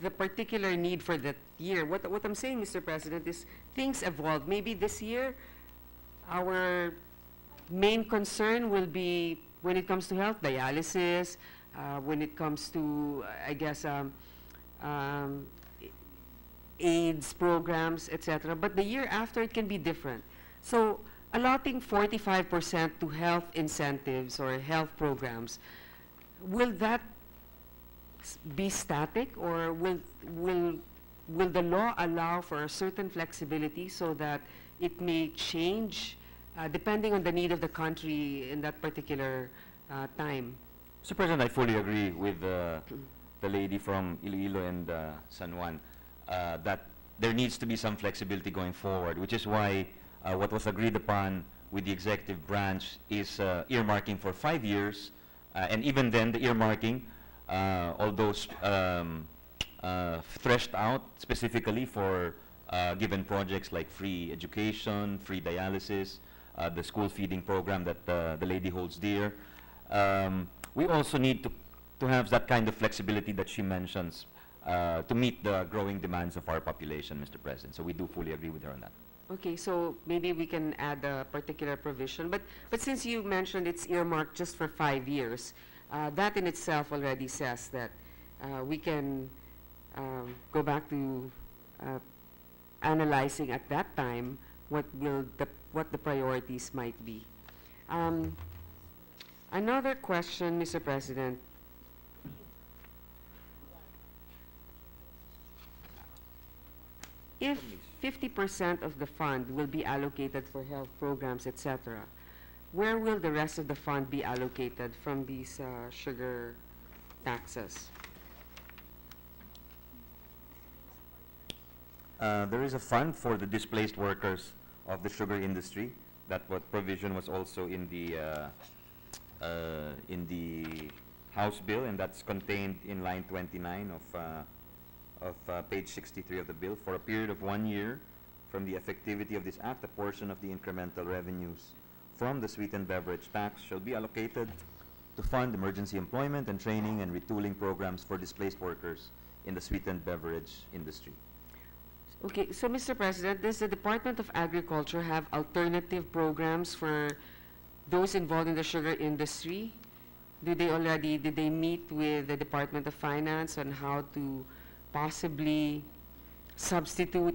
the particular need for that year. What I'm saying, Mr. President, is things evolve. Maybe this year, our main concern will be, when it comes to health, dialysis, when it comes to, I guess, AIDS programs, etc. But the year after, it can be different. So allotting 45% to health incentives or health programs, will that be static, or will the law allow for a certain flexibility so that it may change depending on the need of the country in that particular time? Mr. President, I fully agree with the lady from Iloilo and San Juan that there needs to be some flexibility going forward, which is why what was agreed upon with the executive branch is earmarking for 5 years, and even then the earmarking, although threshed out specifically for given projects like free education, free dialysis, the school feeding program that the lady holds dear. We also need to have that kind of flexibility that she mentions to meet the growing demands of our population, Mr. President. So we do fully agree with her on that. Okay, so maybe we can add a particular provision. But since you mentioned it's earmarked just for 5 years, that in itself already says that we can go back to analyzing at that time what the priorities might be. Another question, Mr. President. If 50% of the fund will be allocated for health programs, etc., where will the rest of the fund be allocated from these sugar taxes? There is a fund for the displaced workers of the sugar industry. That what provision was also in the House bill, and that's contained in line 29 of page 63 of the bill. For a period of 1 year from the effectivity of this act, a portion of the incremental revenues from the sweetened beverage tax shall be allocated to fund emergency employment and training and retooling programs for displaced workers in the sweetened beverage industry. Okay, so Mr. President, does the Department of Agriculture have alternative programs for those involved in the sugar industry? Did they meet with the Department of Finance on how to possibly substitute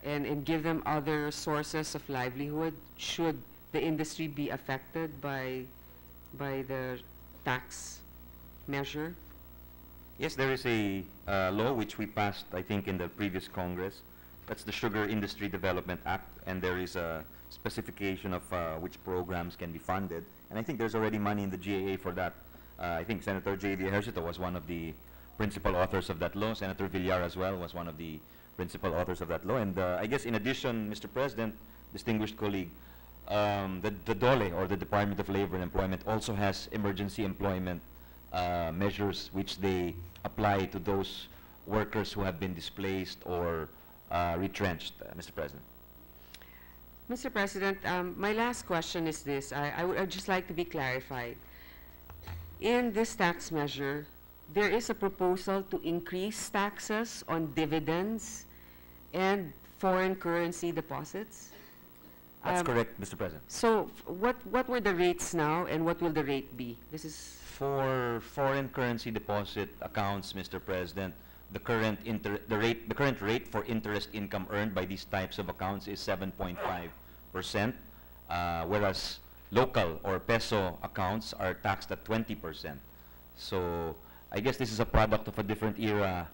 and give them other sources of livelihood should the industry be affected by the tax measure? Yes, there is a law which we passed, I think, in the previous Congress. That's the Sugar Industry Development Act, and there is a specification of which programs can be funded. And I think there's already money in the GAA for that. I think Senator J.D. Ejercito was one of the principal authors of that law. Senator Villar as well was one of the principal authors of that law. And I guess in addition, Mr. President, distinguished colleague, the DOLE, or the Department of Labor and Employment, also has emergency employment measures which they apply to those workers who have been displaced or retrenched, Mr. President. Mr. President, my last question is this. I would just like to be clarified. In this tax measure, there is a proposal to increase taxes on dividends and foreign currency deposits. That's correct, Mr. President. So what were the rates now, and what will the rate be? This is for foreign currency deposit accounts, Mr. President, the current rate for interest income earned by these types of accounts is 7.5%, whereas local or peso accounts are taxed at 20%. So I guess this is a product of a different era,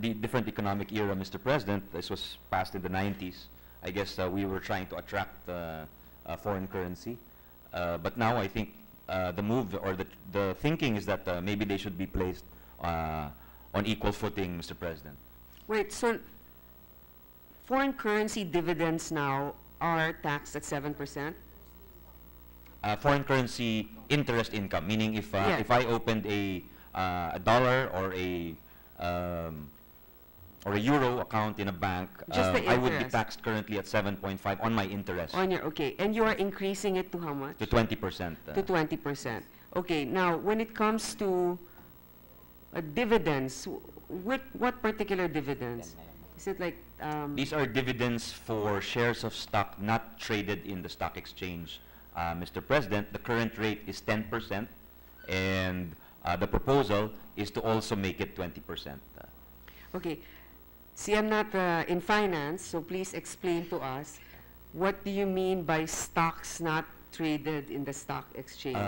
different economic era, Mr. President. This was passed in the 90s. I guess we were trying to attract foreign currency, but now I think the move or the thinking is that maybe they should be placed on equal footing, Mr. President. Wait, so foreign currency dividends now are taxed at 7%? Foreign currency interest income, meaning if I opened a dollar or a euro account in a bank, I would be taxed currently at 7.5 on my interest. On your, okay, and you are increasing it to how much? To 20%. To 20%. Okay, now when it comes to dividends, what particular dividends? Is it like... These are dividends for shares of stock not traded in the stock exchange, Mr. President. The current rate is 10%, and the proposal is to also make it 20%. Okay. See, I'm not in finance, so please explain to us, what do you mean by stocks not traded in the stock exchange?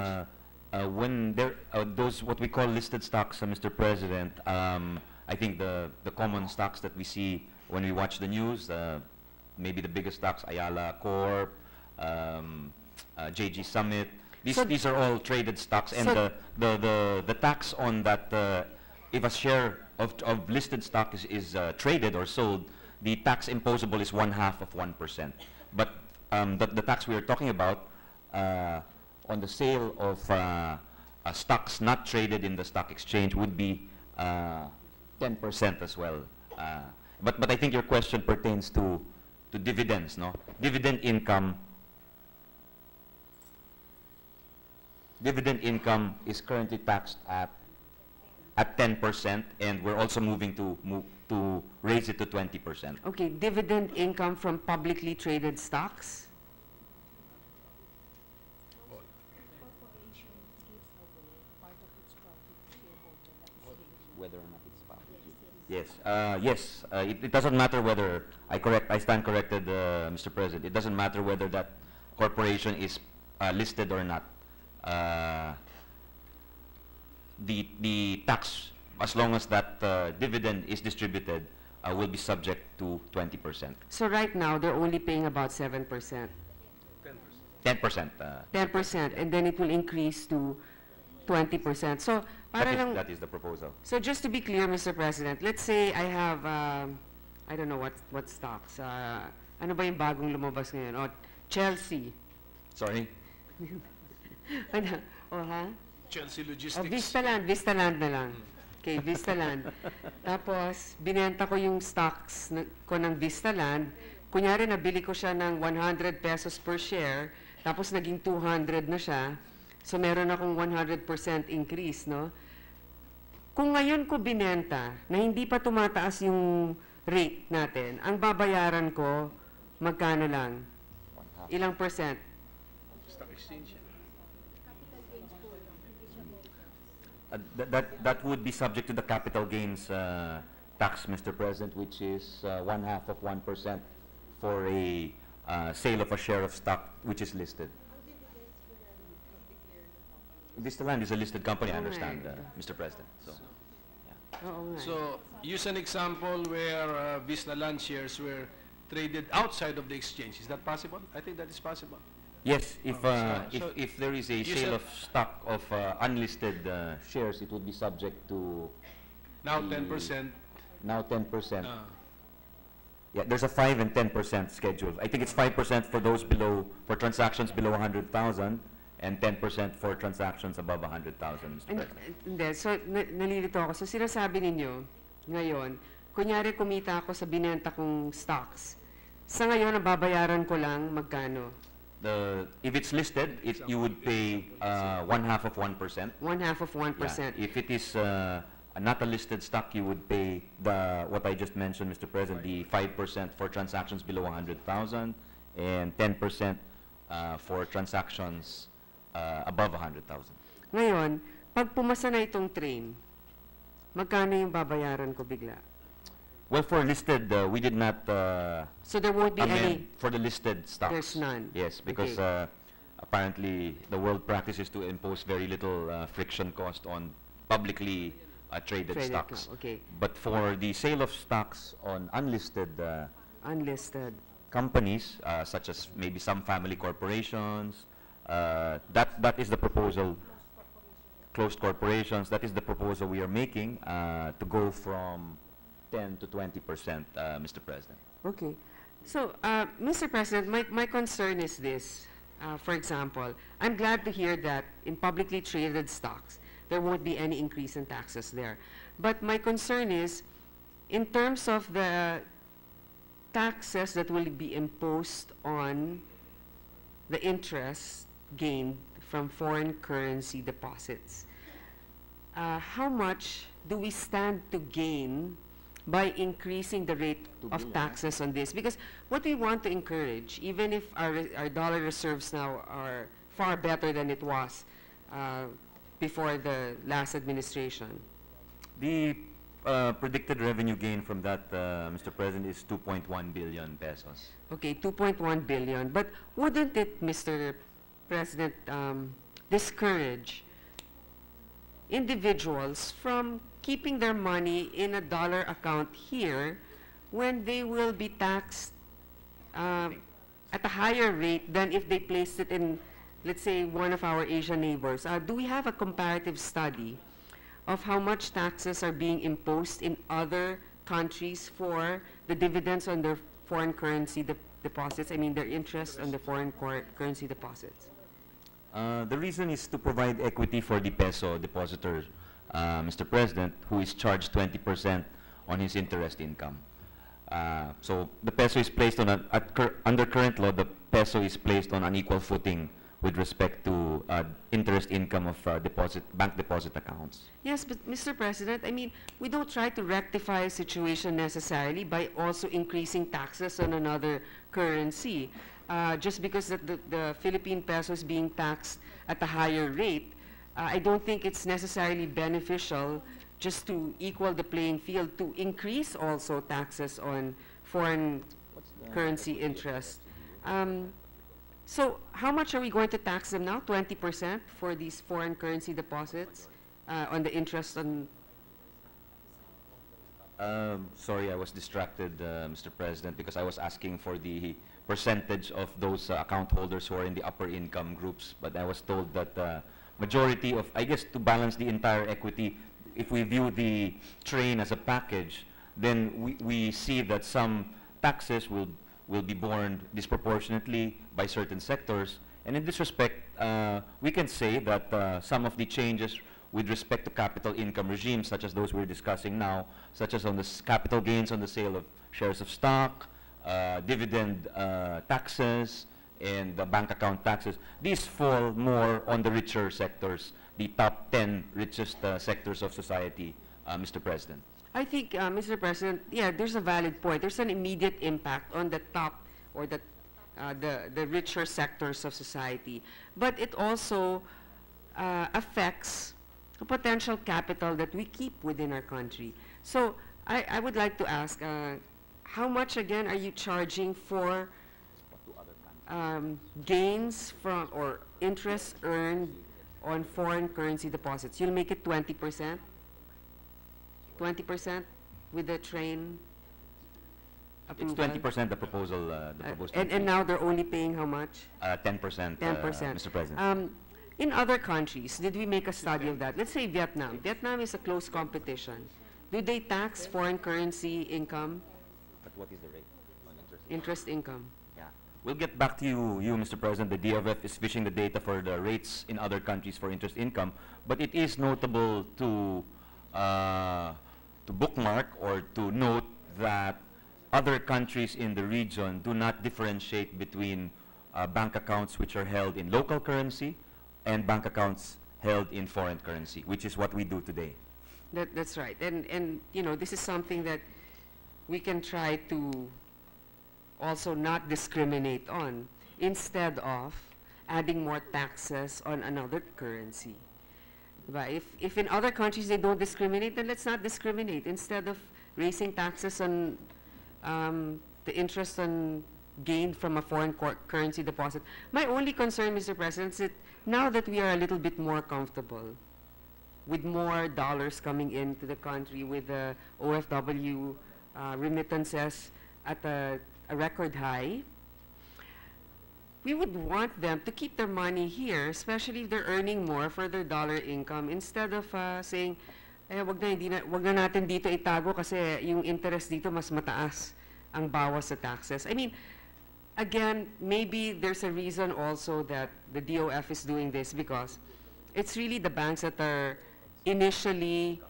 When there those what we call listed stocks, Mr. President, I think the common stocks that we see when we watch the news, maybe the biggest stocks, Ayala Corp, JG Summit. These are all traded stocks, and the tax on that, if a share of listed stock is traded or sold, the tax imposable is 1/2 of 1%. But the tax we are talking about on the sale of stocks not traded in the stock exchange would be 10% as well. But I think your question pertains to dividends, no? Dividend income is currently taxed at at 10%, and we're also moving to raise it to 20%. Okay, dividend income from publicly traded stocks? Whether or not it's public. Yes, yes. It doesn't matter whether I stand corrected, Mr. President. It doesn't matter whether that corporation is listed or not. The tax, as long as that dividend is distributed, will be subject to 20%. So right now, they're only paying about 7%. 10%. 10%, and then it will increase to 20%. So, para lang, That is the proposal. so just to be clear, Mr. President, let's say I have, I don't know what stocks. Ano ba yung bagong lumabas ngayon? Oh, Chelsea. Sorry? Ano? Oh, ha? Chelsea Oh, Logistics. Vistaland na lang. Okay, Vistaland. Tapos, binenta ko yung stocks ko ng Vistaland. Kunyari, nabili ko siya ng 100 pesos per share, tapos naging 200 na siya. So, meron akong 100% increase, no? Kung ngayon ko binenta, na hindi pa tumataas yung rate natin, ang babayaran ko, magkano lang? Ilang percent? Stock exchange. That would be subject to the capital gains tax, Mr. President, which is 1/2 of 1% for a sale of a share of stock which is listed. Vistaland is a listed company, I understand, Mr. President. So, Oo nga. So, use an example where Vistaland shares were traded outside of the exchange. Is that possible? I think that is possible. yes, if so if there is a you sale said- of stock of unlisted shares, it would be subject to Now the- 10%. now 10%. Uh, Yeah, there's a 5 and 10% schedule. I think it's 5% for those for transactions below 100,000, and 10% for transactions above 100,000, Mr. President. Hindi, so nalilito ako. So sinasabi ninyo, ngayon, kunyari kumita ako sa binenta kong stocks. Sa ngayon, ang babayaran ko lang magkano? If it's listed, you would pay 1/2 of 1%. 1/2 of 1%. Yeah. If it is not a listed stock, you would pay what I just mentioned, Mr. President, the 5% for transactions below 100,000 and 10% for transactions above 100,000. Ngayon, pag pumasa na itong train, magkano yung babayaran ko bigla? Well, for listed, we did not So there won't be any, amend for the listed stocks. there's none. Yes, because Okay. apparently the world practice is to impose very little friction cost on publicly traded Traded stocks. okay. But for the sale of stocks on unlisted Unlisted. companies, such as maybe some family corporations, that is the proposal. Closed corporations, that is the proposal we are making to go from 10 to 20%, Mr. President. Okay. So, Mr. President, my concern is this. For example, I'm glad to hear that in publicly traded stocks, there won't be any increase in taxes there. But my concern is, in terms of the taxes that will be imposed on the interest gained from foreign currency deposits, how much do we stand to gain by increasing the rate of taxes on this? Because what we want to encourage, even if our dollar reserves now are far better than it was before the last administration. The predicted revenue gain from that, Mr. President, is 2.1 billion pesos. Okay, 2.1 billion. But wouldn't it, Mr. President, discourage individuals from keeping their money in a dollar account here when they will be taxed at a higher rate than if they placed it in, let's say, one of our Asian neighbors? Do we have a comparative study of how much taxes are being imposed in other countries for the dividends on their foreign currency deposits? I mean, their interest on the foreign currency deposits. The reason is to provide equity for the peso depositor, Mr. President, who is charged 20% on his interest income. So the peso is placed on under current law, the peso is placed on an equal footing with respect to interest income of bank deposit accounts. Yes, but Mr. President, I mean, we don't try to rectify a situation necessarily by also increasing taxes on another currency. Just because the Philippine peso is being taxed at a higher rate, I don't think it's necessarily beneficial just to equal the playing field to increase also taxes on foreign currency interest. So how much are we going to tax them now? 20% for these foreign currency deposits on the interest on... Sorry, I was distracted, Mr. President, because I was asking for the percentage of those account holders who are in the upper income groups, but I was told that majority of, I guess to balance the entire equity, if we view the train as a package, then we see that some taxes will be borne disproportionately by certain sectors. And in this respect, we can say that some of the changes with respect to capital income regimes, such as those we're discussing now, such as on the capital gains on the sale of shares of stock, dividend taxes, and the bank account taxes, these fall more on the richer sectors, the top 10 richest sectors of society, Mr. President. I think, Mr. President, yeah, there's a valid point. There's an immediate impact on the top or the richer sectors of society. But it also affects the potential capital that we keep within our country. So I would like to ask, how much again are you charging for gains from or interest earned on foreign currency deposits? You'll make it 20%? 20% with the train approval? It's 20% the proposal, the proposed and now they're only paying how much? 10%, 10%. Mr. President. In other countries, did we make a study of that? Let's say Vietnam. Vietnam is a close competition. Do they tax foreign currency income? But what is the rate on Interest income. Yeah. We'll get back to you, Mr. President. The DFF is fishing the data for the rates in other countries for interest income. But it is notable to bookmark or to note that other countries in the region do not differentiate between bank accounts which are held in local currency and bank accounts held in foreign currency, which is what we do today. That's right. And you know, this is something that we can try to also not discriminate on instead of adding more taxes on another currency. But if in other countries they don't discriminate, then let's not discriminate. Instead of raising taxes on the interest on gain from a foreign currency deposit. My only concern, Mr. President, is that now that we are a little bit more comfortable with more dollars coming into the country, with the OFW remittances at a record high, we would want them to keep their money here, especially if they're earning more for their dollar income, instead of saying, wag na natin dito itago kasi yung interest dito mas mataas ang bawas sa taxes. I mean, again, maybe there's a reason also that the DOF is doing this, because it's really the banks that are initially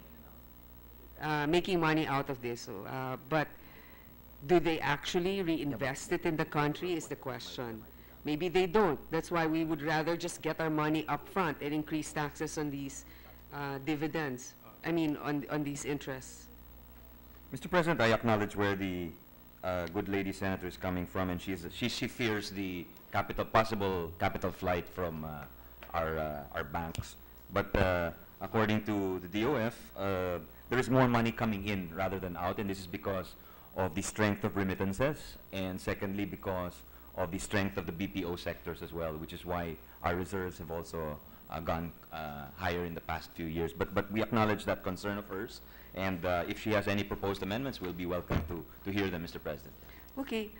making money out of this. But do they actually reinvest it in the country is the question. Maybe they don't. That's why we would rather just get our money up front and increase taxes on these dividends. I mean, on these interests. Mr. President, I acknowledge where the good lady senator is coming from, and she fears the possible capital flight from our banks. But according to the DOF, there is more money coming in rather than out, and this is because of the strength of remittances, and secondly because of the strength of the BPO sectors as well, which is why our reserves have also gone higher in the past few years. But we acknowledge that concern of hers, and if she has any proposed amendments, we'll be welcome to hear them, Mr. President. Okay.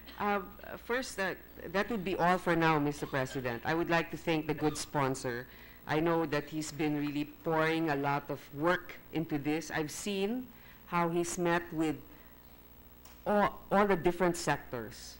First, that would be all for now, Mr. President. I would like to thank the good sponsor. I know that he's been really pouring a lot of work into this. I've seen how he's met with all the different sectors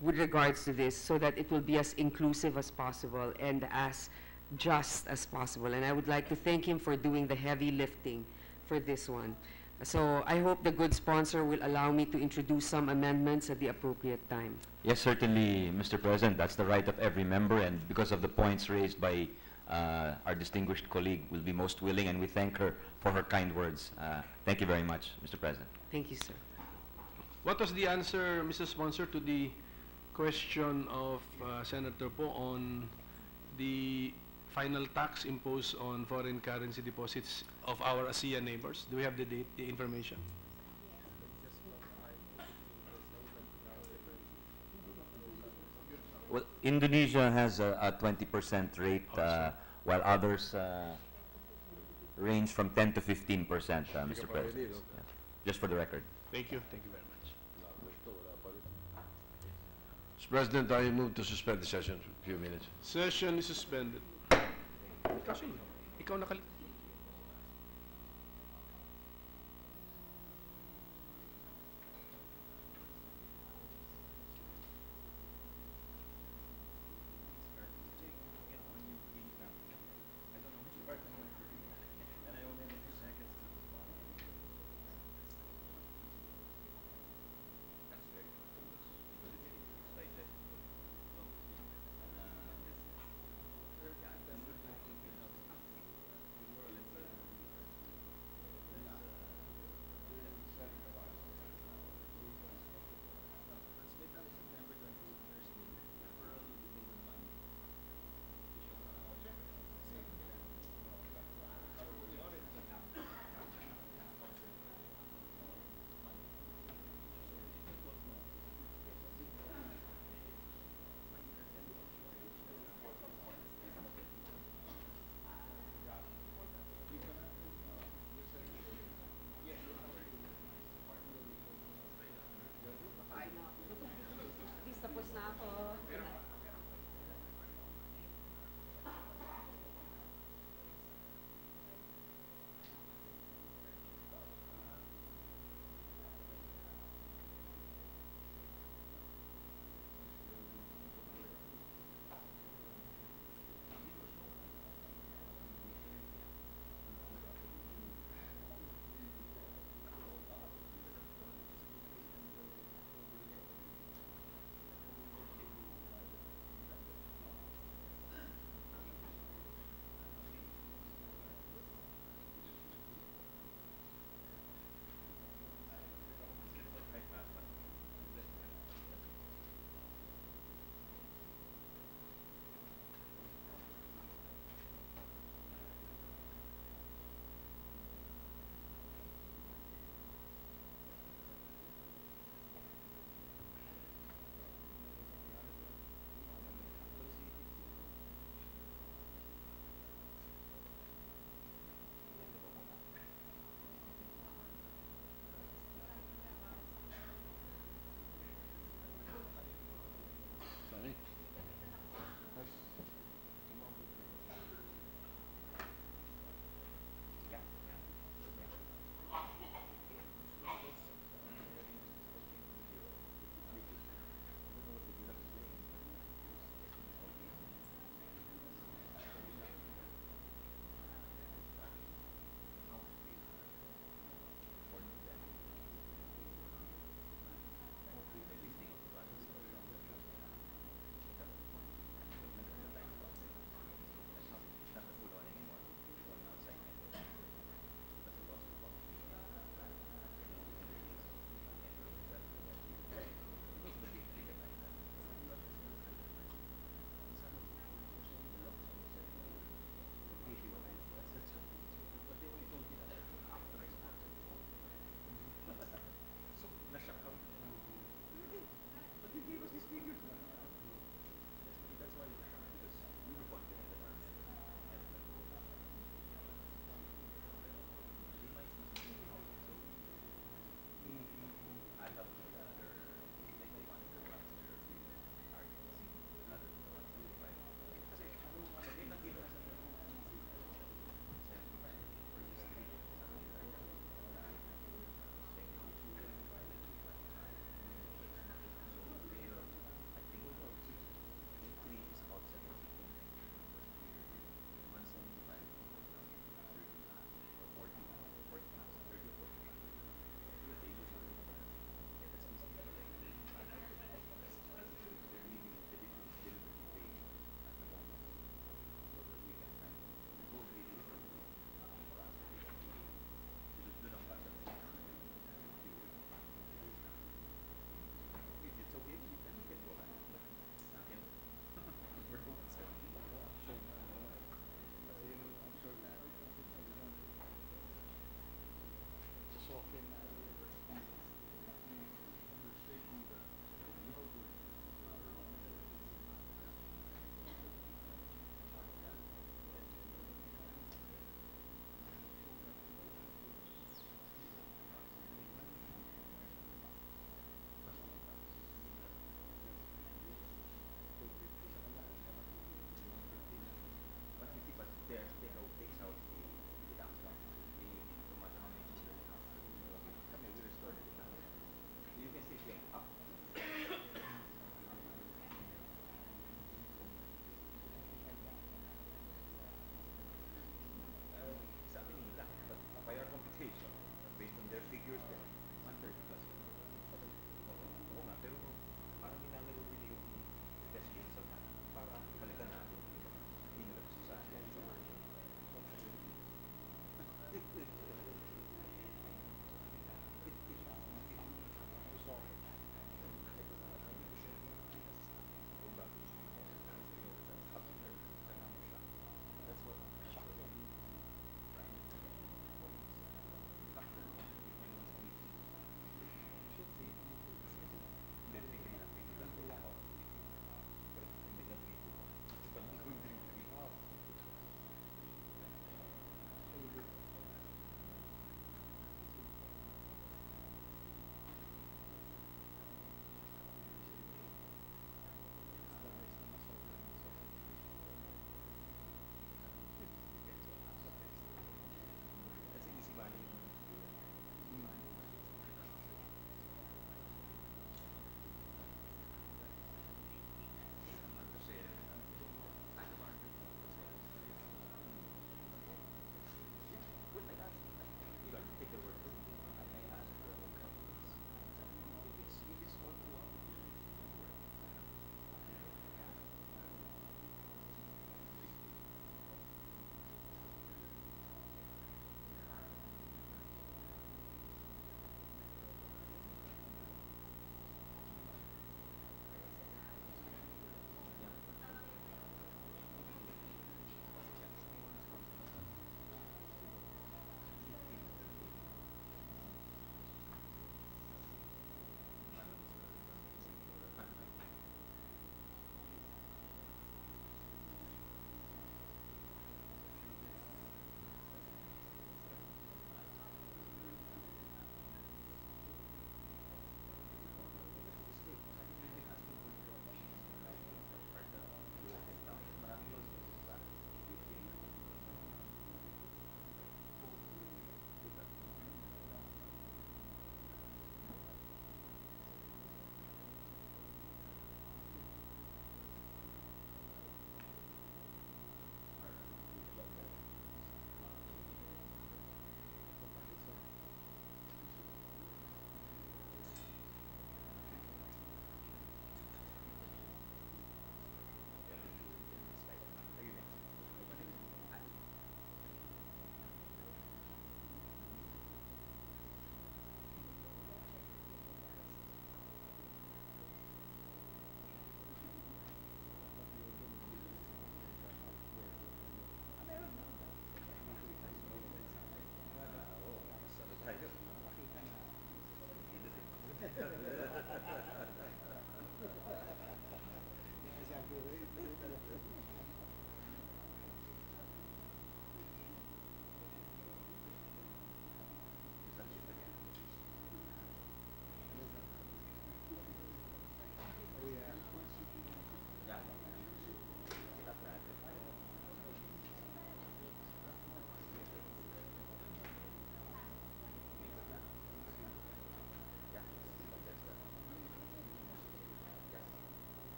with regards to this, so that it will be as inclusive as possible and as just as possible. And I would like to thank him for doing the heavy lifting for this one. So I hope the good sponsor will allow me to introduce some amendments at the appropriate time. Yes, certainly, Mr. President. That's the right of every member, and because of the points raised by our distinguished colleague, will be most willing, and we thank her for her kind words. Thank you very much, Mr. President. Thank you, sir. What was the answer, Mr. Sponsor, to the question of Senator Po on the final tax imposed on foreign currency deposits of our ASEAN neighbors? Do we have the date, the information? Well, Indonesia has a 20% rate, while others range from 10 to 15%, Mr. President. Yeah. Just for the record. Thank you. Thank you very much. Mr. President, I move to suspend the session for a few minutes. Session is suspended. Kasi, ikaw nakal... Tapos na ako.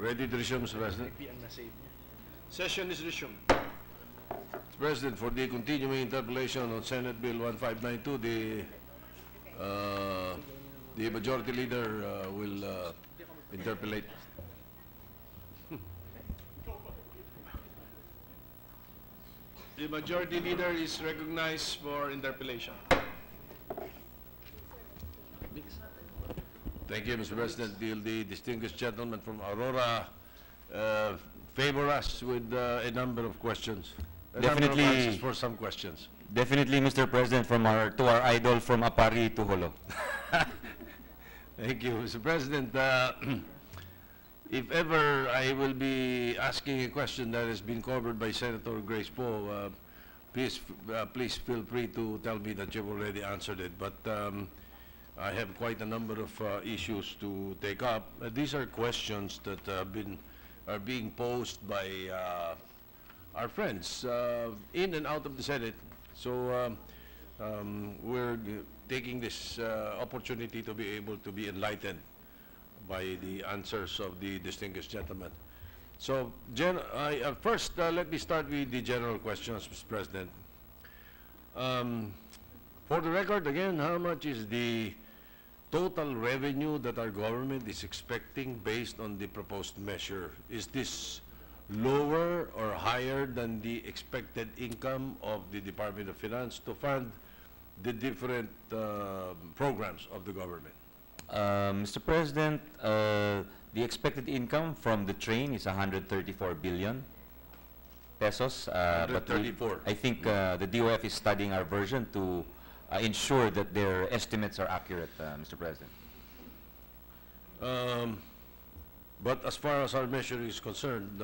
Ready to resume, Mr. President? Session is resumed. Mr. President, for the continuing interpellation on Senate Bill 1592, the Majority Leader will interpellate. The Majority Leader is recognized for interpellation. Thank you, Mr. President. Will the distinguished gentleman from Aurora favor us with a number of questions? A number of Definitely. answers for some questions. Definitely, Mr. President, from to our idol from Apari to Holo. Thank you, Mr. President. If ever I will be asking a question that has been covered by Senator Grace Poe, please feel free to tell me that you've already answered it. But I have quite a number of issues to take up. These are questions that are being posed by our friends in and out of the Senate. So we're taking this opportunity to be able to be enlightened by the answers of the distinguished gentleman. So first, let me start with the general questions, Mr. President. For the record, again, how much is the total revenue that our government is expecting based on the proposed measure? Is this lower or higher than the expected income of the Department of Finance to fund the different programs of the government? Mr. President, the expected income from the train is 134 billion pesos. But 134. I think the DOF is studying our version to ensure that their estimates are accurate, Mr. President. But as far as our measure is concerned,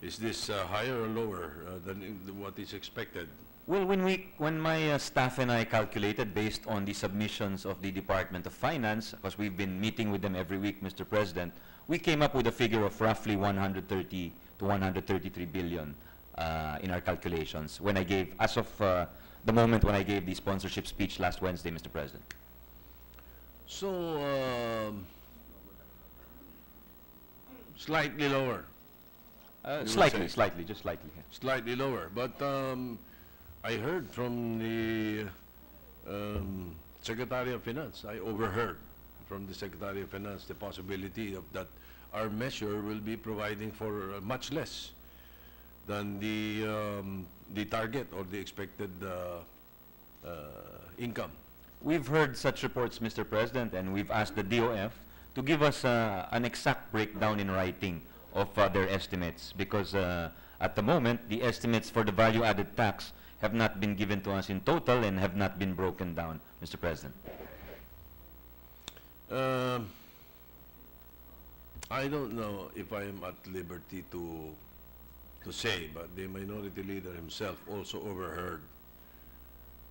is this higher or lower than what is expected? Well, when my staff and I calculated based on the submissions of the Department of Finance, because we've been meeting with them every week, Mr. President, we came up with a figure of roughly 130 to 133 billion in our calculations when I gave, as of the moment when I gave the sponsorship speech last Wednesday, Mr. President. So, slightly lower. Slightly, say. just slightly. Yeah. Slightly lower, but I heard from the Secretary of Finance, I overheard from the Secretary of Finance the possibility of that our measure will be providing for much less than the target or the expected income. We've heard such reports, Mr. President, and we've asked the DOF to give us an exact breakdown in writing of their estimates, because at the moment, the estimates for the value-added tax have not been given to us in total and have not been broken down, Mr. President. I don't know if I am at liberty to say, but the Minority Leader himself also overheard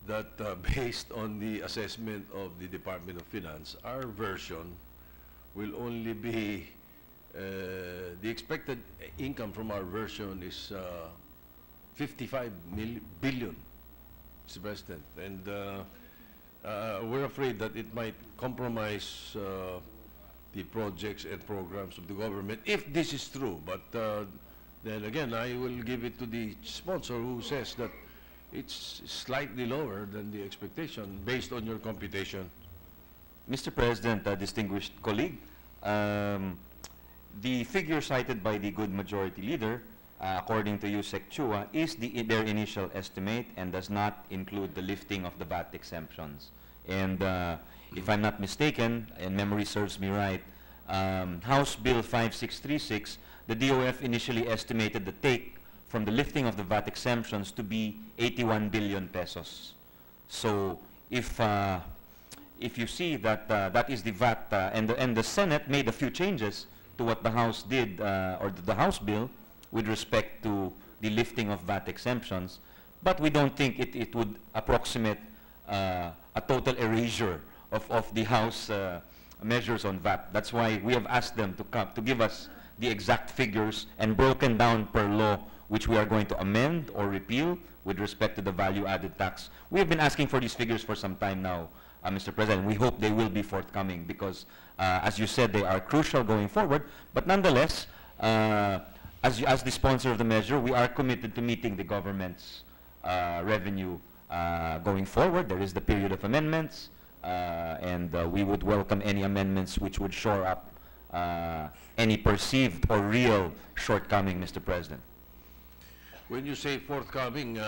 that based on the assessment of the Department of Finance, our version will only be, the expected income from our version is 55 billion, Mr. President. And we're afraid that it might compromise the projects and programs of the government, if this is true. But then again, I will give it to the sponsor who says that it's slightly lower than the expectation based on your computation. Mr. President, distinguished colleague, the figure cited by the good Majority Leader, according to USEC Chua, is their initial estimate and does not include the lifting of the VAT exemptions. And if I'm not mistaken, and memory serves me right, House Bill 5636, the DOF initially estimated the take from the lifting of the VAT exemptions to be 81 billion pesos. So if you see that that is the VAT, and the Senate made a few changes to what the House did, or the House bill, with respect to the lifting of VAT exemptions, but we don't think it would approximate a total erasure of the House measures on VAT. That's why we have asked them to give us the exact figures and broken down per law, which we are going to amend or repeal with respect to the value-added tax. We have been asking for these figures for some time now, Mr. President. We hope they will be forthcoming because, as you said, they are crucial going forward. But nonetheless, as the sponsor of the measure, we are committed to meeting the government's revenue going forward. There is the period of amendments, and we would welcome any amendments which would shore up any perceived or real shortcoming, Mr. President. When you say forthcoming,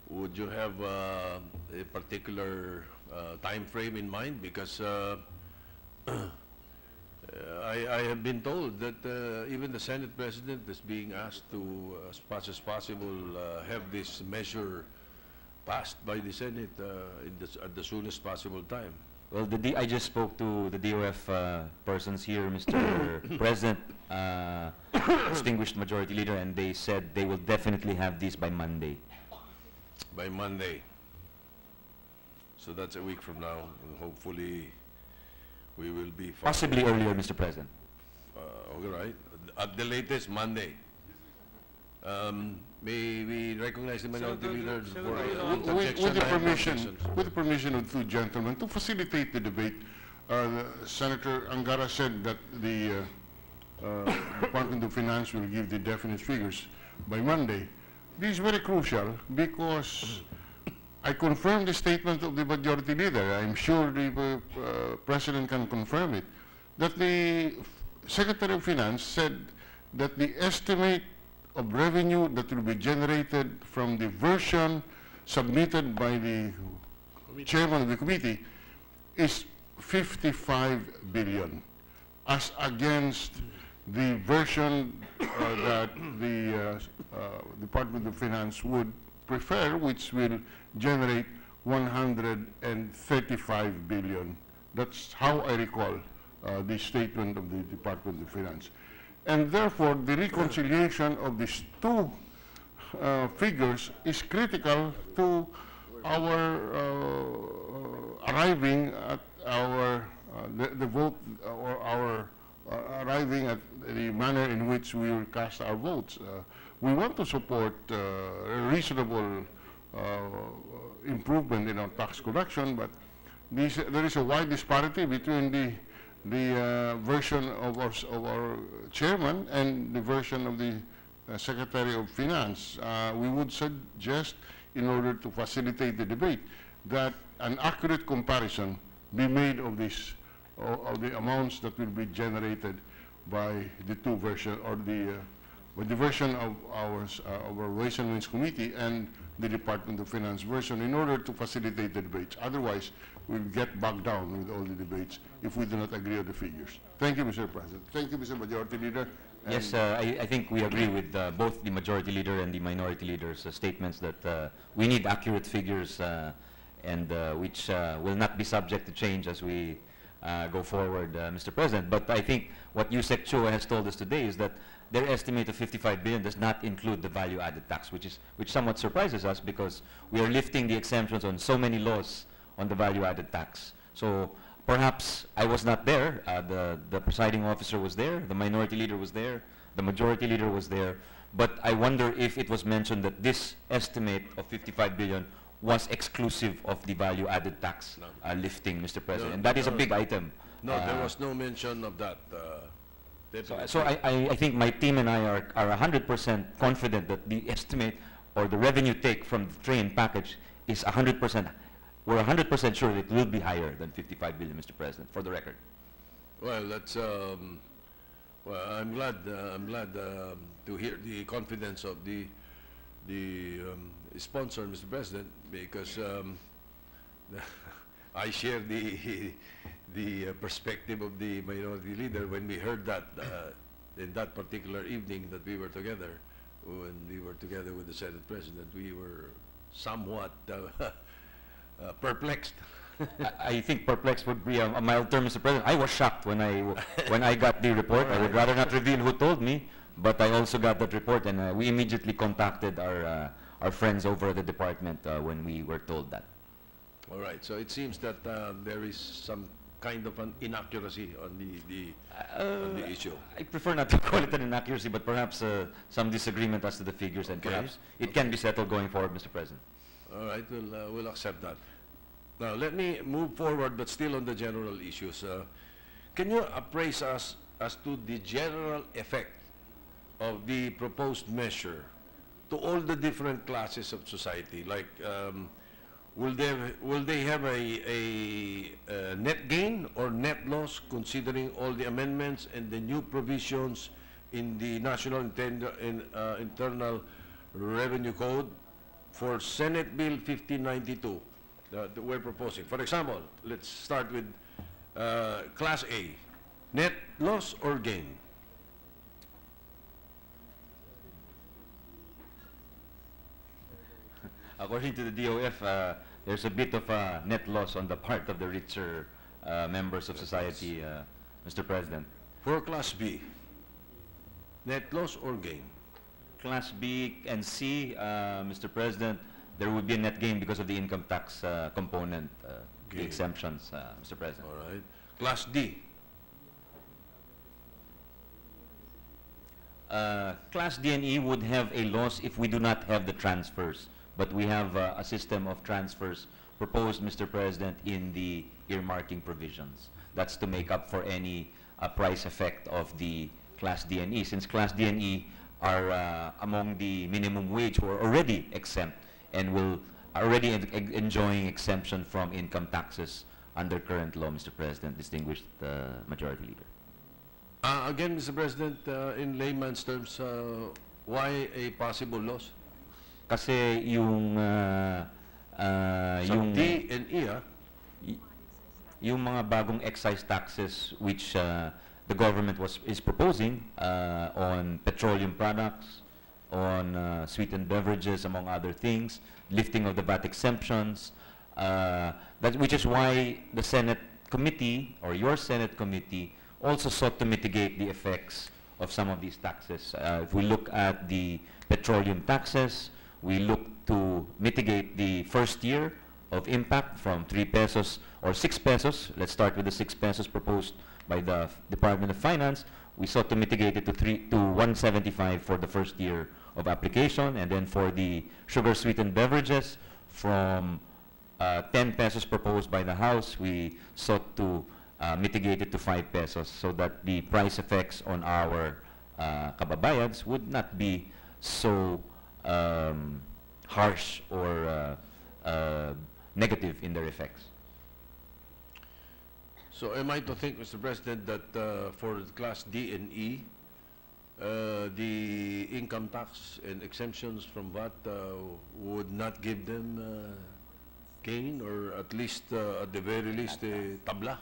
would you have a particular time frame in mind? Because I have been told that even the Senate President is being asked to, as much as possible, have this measure passed by the Senate at the soonest possible time. Well, I just spoke to the DOF persons here, Mr. President, distinguished Majority Leader, and they said they will definitely have this by Monday. By Monday. So that's a week from now. And hopefully, we will be Possibly earlier, Mr. President. all right. At the latest, Monday. May we recognize the Minority Leader for with the permission of two gentlemen, to facilitate the debate. Senator Angara said that the Department of Finance will give the definite figures by Monday. This is very crucial because I confirm the statement of the Majority Leader. I'm sure the President can confirm it, that the Secretary of Finance said that the estimate of revenue that will be generated from the version submitted by the chairman of the committee is 55 billion, as against the version that the Department of Finance would prefer, which will generate 135 billion. That's how I recall the statement of the Department of Finance. And therefore, the reconciliation of these two figures is critical to our arriving at our the vote, or our arriving at the manner in which we will cast our votes. We want to support a reasonable improvement in our tax collection, but there is a wide disparity between the version of our chairman and the version of the Secretary of Finance. We would suggest, in order to facilitate the debate, that an accurate comparison be made of this, of the amounts that will be generated by the two versions, or the version of our Ways and Means Committee and the Department of Finance version, in order to facilitate the debates. Otherwise, we'll get bogged down with all the debates if we do not agree on the figures. Thank you, Mr. President. Thank you, Mr. Majority Leader. Yes, I think we agree with both the Majority Leader and the Minority Leader's statements that we need accurate figures and which will not be subject to change as we go forward, Mr. President. But I think what Yusek Chua has told us today is that their estimate of 55 billion does not include the value-added tax, which somewhat surprises us because we are lifting the exemptions on so many laws on the value-added tax. So perhaps I was not there. The presiding officer was there. The Minority Leader was there. The Majority Leader was there. But I wonder if it was mentioned that this estimate of 55 billion was exclusive of the value-added tax lifting, Mr. President. No, and that is a big item. No, there was no mention of that. So I think my team and I are 100% confident that the estimate or the revenue take from the train package is 100%. We're 100% sure that it will be higher than 55 billion, Mr. President, for the record. Well, that's well. I'm glad to hear the confidence of the sponsor, Mr. President, because I share the perspective of the Minority Leader when we heard that in that particular evening that we were together, when we were together with the Senate President. We were somewhat perplexed. I think perplexed would be a mild term, Mr. President. I was shocked when I got the report. I would rather not reveal who told me, but I also got that report, and we immediately contacted our friends over at the department when we were told that. All right. So it seems that there is some kind of an inaccuracy on the issue. I prefer not to call it an inaccuracy, but perhaps some disagreement as to the figures, and perhaps it can be settled going forward, Mr. President. All right. We'll accept that. Now, let me move forward, but still on the general issues. Can you appraise us as to the general effect of the proposed measure to all the different classes of society? Like, will they have a net gain or net loss considering all the amendments and the new provisions in the National Internal Revenue Code for Senate Bill 1592 that we're proposing? For example, let's start with Class A. Net loss or gain? According to the DOF, there's a bit of a net loss on the part of the richer members of society, Mr. President. For Class B, net loss or gain? Class B and C, Mr. President, there would be a net gain because of the income tax component, the Gain. exemptions, Mr. President. All right. Class D, Class D and E would have a loss if we do not have the transfers. But we have a system of transfers proposed, Mr. President, in the earmarking provisions. That's to make up for any price effect of the Class D and E. Since Class D and E are among the minimum wage who are already exempt and will already enjoying exemption from income taxes under current law, Mr. President, distinguished Majority Leader. again, Mr. President, in layman's terms, why a possible loss? Kasi yung Sa D and E, yung mga bagong excise taxes which the government is proposing on petroleum products, on sweetened beverages, among other things, lifting of the VAT exemptions, which is why the Senate committee, or your Senate committee, also sought to mitigate the effects of some of these taxes. If we look at the petroleum taxes, we look to mitigate the first year of impact from 3 pesos or 6 pesos. Let's start with the 6 pesos proposed by the Department of Finance. We sought to mitigate it to 175 for the first year of application, and then for the sugar-sweetened beverages, from 10 pesos proposed by the House, we sought to mitigate it to 5 pesos so that the price effects on our kababayans would not be so harsh or negative in their effects. So am I to think, Mr. President, that for Class D and E, the income tax and exemptions from VAT would not give them gain, or at least, at the very least, a tabla?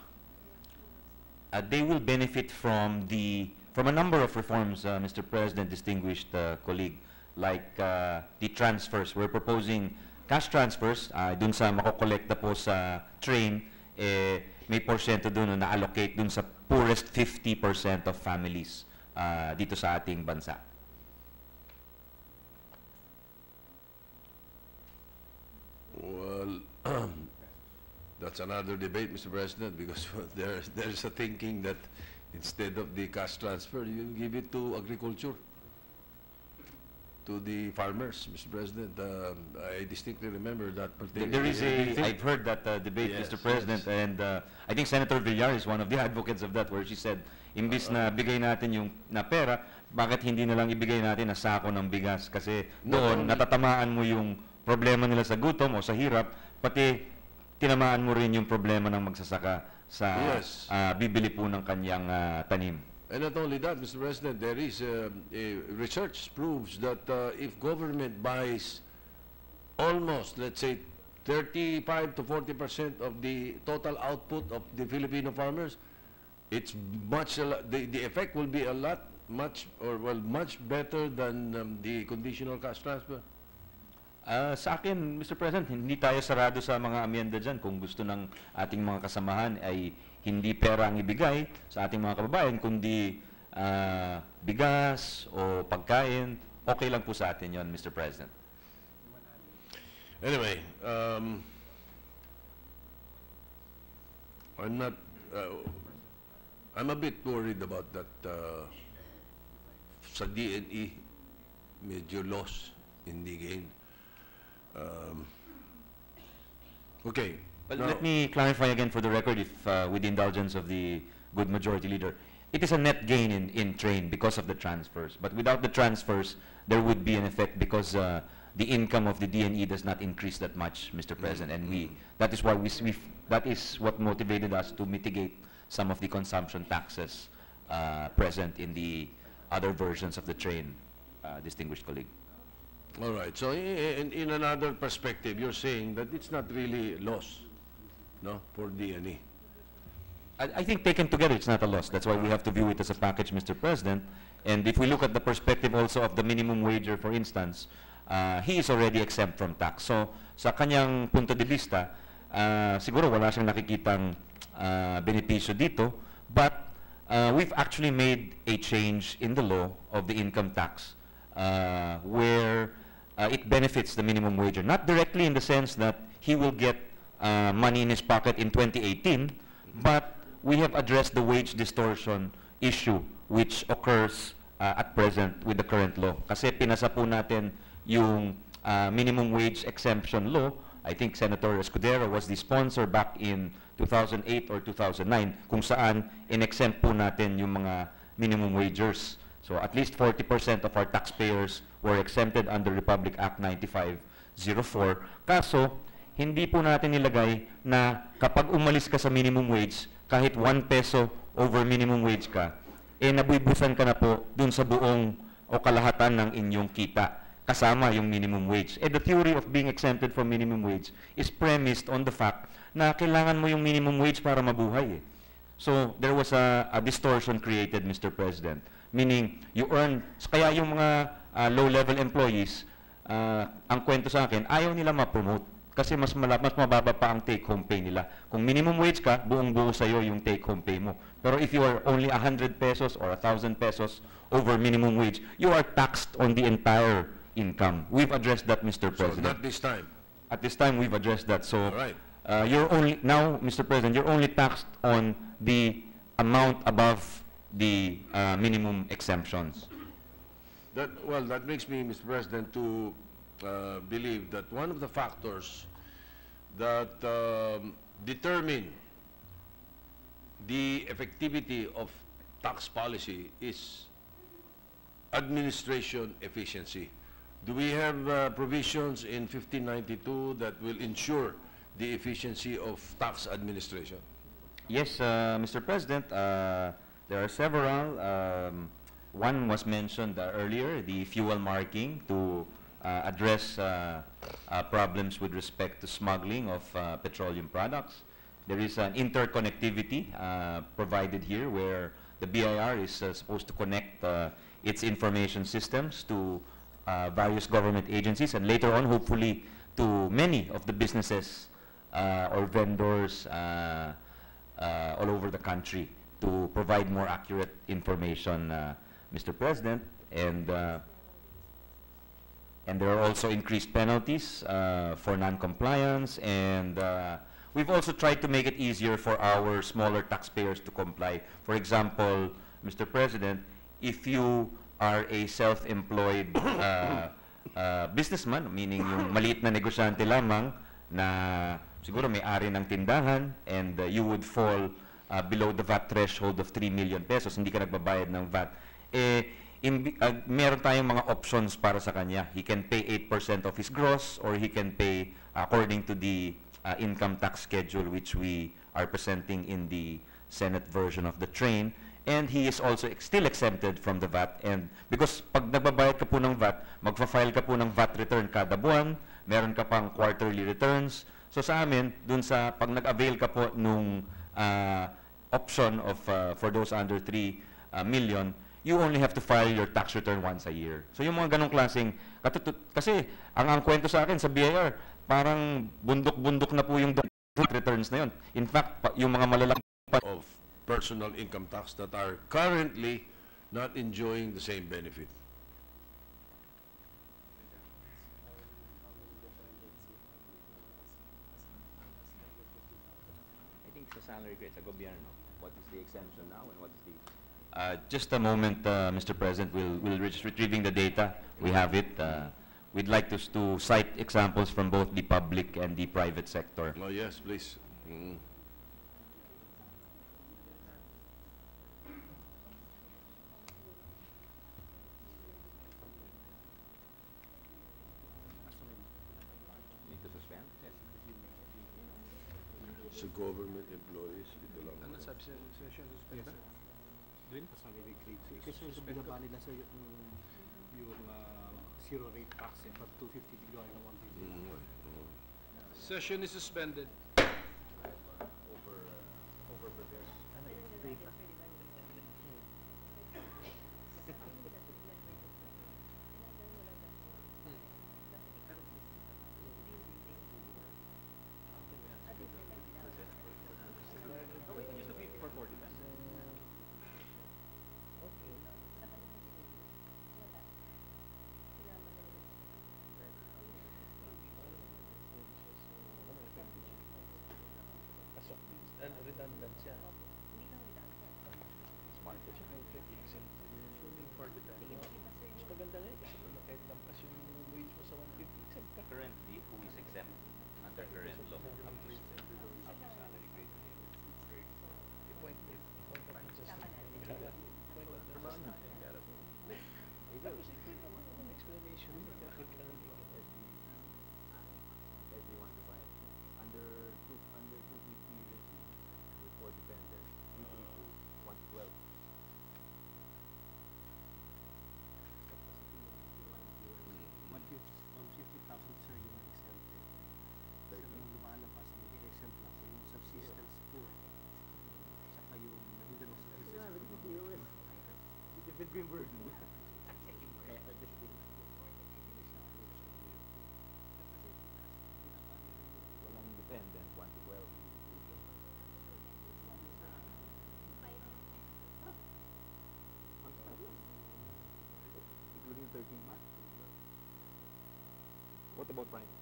They will benefit from a number of reforms, Mr. President, distinguished colleague, like the transfers. We're proposing cash transfers. Dun sa makokolekta po sa train, may porsyento dun na allocate dun sa poorest 50% of families dito sa ating bansa. Well, that's another debate, Mr. President, because there's a thinking that instead of the cash transfer, you give it to agriculture, to the farmers, Mr. President. I distinctly remember that particular. I've heard that debate, Yes, Mr. President, yes. and I think Senator Villar is one of the advocates of that, where she said, imbis na bigay natin yung na pera, bakit hindi na lang ibigay natin na sako ng bigas? Kasi doon, natatamaan mo yung problema nila sa gutom o sa hirap, pati tinamaan mo rin yung problema ng magsasaka sa Yes. bibili po ng kanyang tanim. And not only that, Mr. President, there is research proves that if government buys almost, let's say, 35 to 40% of the total output of the Filipino farmers, it's much, the effect will be a lot, much better than the conditional cash transfer. Sa akin, Mr. President, hindi tayo sarado sa mga amyenda dyan. Kung gusto ng ating mga kasamahan ay hindi pera ang ibigay sa ating mga kababayan, kundi bigas o pagkain, okay lang po sa atin yon, Mr. President. Anyway, I'm a bit worried about that sa D&E, medyo loss, hindi gain. Okay. Well, No. let me clarify again for the record, if with the indulgence of the good majority leader. It is a net gain in train because of the transfers. But without the transfers, there would be an effect because the income of the DNE does not increase that much, Mr. President. And that is why that is what motivated us to mitigate some of the consumption taxes present in the other versions of the train, distinguished colleague. All right. So in another perspective, you're saying that it's not really loss, no, for DNE. I think taken together, it's not a loss. That's why we have to view it as a package, Mr. President. And if we look at the perspective also of the minimum wager, for instance, he is already exempt from tax. So, sa kanyang punto de vista, siguro wala siyang nakikitang benepisyo dito. But we've actually made a change in the law of the income tax where it benefits the minimum wager. Not directly in the sense that he will get money in his pocket in 2018, but we have addressed the wage distortion issue which occurs at present with the current law. Kasi pinasa po natin yung minimum wage exemption law. I think Senator Escudero was the sponsor back in 2008 or 2009 kung saan in-exempt po natin yung mga minimum wagers. So at least 40% of our taxpayers were exempted under Republic Act 9504. Kaso, hindi po natin nilagay na kapag umalis ka sa minimum wage, kahit 1 peso over minimum wage ka, nabuibusan ka na po dun sa buong o kalahatan ng inyong kita, kasama yung minimum wage. The theory of being exempted from minimum wage is premised on the fact na kailangan mo yung minimum wage para mabuhay. So, there was a distortion created, Mr. President. Meaning, you earn, kaya yung mga low-level employees, ang kwento sa akin, ayaw nila ma-promote. Kasi mas mababa pa ang take-home pay nila. Kung minimum wage ka, buong-buo sa'yo yung take-home pay mo. Pero if you are only 100 pesos or 1,000 pesos over minimum wage, you are taxed on the entire income. We've addressed that, Mr. President. So not this time. At this time, we've addressed that. So, All right. you're only, now, Mr. President, you're only taxed on the amount above the minimum exemptions. Well, that makes me, Mr. President, to believe that one of the factors that determine the effectivity of tax policy is administration efficiency. Do we have provisions in 1592 that will ensure the efficiency of tax administration? Yes, Mr. President, there are several. One was mentioned earlier, the fuel marking to address problems with respect to smuggling of petroleum products. There is an interconnectivity provided here where the BIR is supposed to connect its information systems to various government agencies and later on, hopefully, to many of the businesses or vendors all over the country to provide more accurate information, Mr. President. And there are also increased penalties for non-compliance, and we've also tried to make it easier for our smaller taxpayers to comply. For example, Mr. President, if you are a self-employed businessman, meaning yung maliit na negosyante lamang na siguro may-ari ng tindahan, and you would fall below the VAT threshold of 3 million pesos, hindi ka nagbabayad ng VAT, meron tayong mga options para sa kanya. He can pay 8% of his gross, or he can pay according to the income tax schedule which we are presenting in the Senate version of the train. And he is also still exempted from the VAT. And because pag nagbabayad ka po ng VAT, magfa-file ka po ng VAT return kada buwan, meron ka pang quarterly returns. So sa amin, dun sa pag nag-avail ka po nung option of for those under 3 million, you only have to file your tax return once a year. So yung mga ganong klaseng, kasi ang kwento sa akin sa BIR, parang bundok-bundok na po yung returns na yun. In fact, yung mga malalaki of personal income tax that are currently not enjoying the same benefit. I think sa salary grade sa gobyerno, what is the exemption now and what is the... just a moment, Mr. President. We'll retrieving the data. We have it. we'd like to cite examples from both the public and the private sector. Oh, yes, please. Sa government employees, ito lang. Ano sabi sa session suspended? Dwayne? Kasi yung binaba nila sa yung zero rate tax from 250 to going to 150. Session is suspended. Redundant siya. Smart siya kay exempt. Assuming for the time. Mas maganda na kasi kahit lampas yung wage mo sa 150, exempt ka. Currently, who is exempt under current law? Up to salary grade. I-point out mo sa point out mo sa tapos explanation. Bakit ka lang Everyone to find under 250 regime with 4 dependents, 332, 1 to 12. On 50,000 sir, you are exempted. Sa nung lumalabas, ang exempt lang sa yung subsistence poor. Saka yung naging subsistence poor. Different green burden. Walang dependent, 1 to 12. Including 13 months. What about private?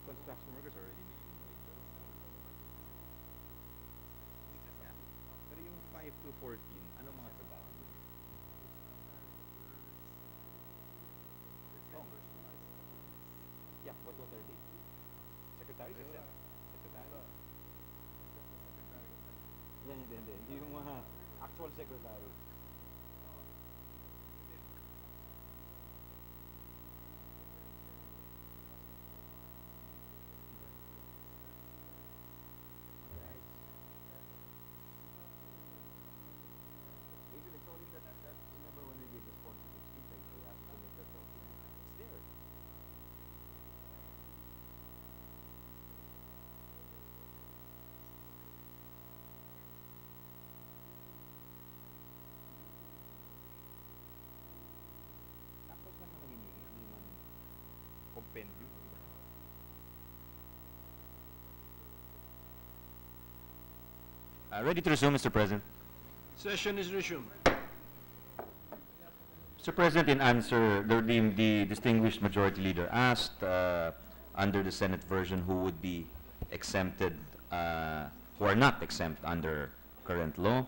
Construction workers already minimum wage. Yeah. Pero yung 5 to 14, anong mga trabaho? Oh. Yeah, what are they? Secretaries exempt? Secretary? Yan, hindi. Hindi yung mga actual secretary. Remember when we gave the sponsored speech, I asked you to make that document. It's there. Tapos lang naman hinihingi, hindi man compendium, di ba? Ready to resume, Mr. President. Session is resumed. Mr. President, in answer, the distinguished majority leader asked under the Senate version who would be exempted, who are not exempt under current law.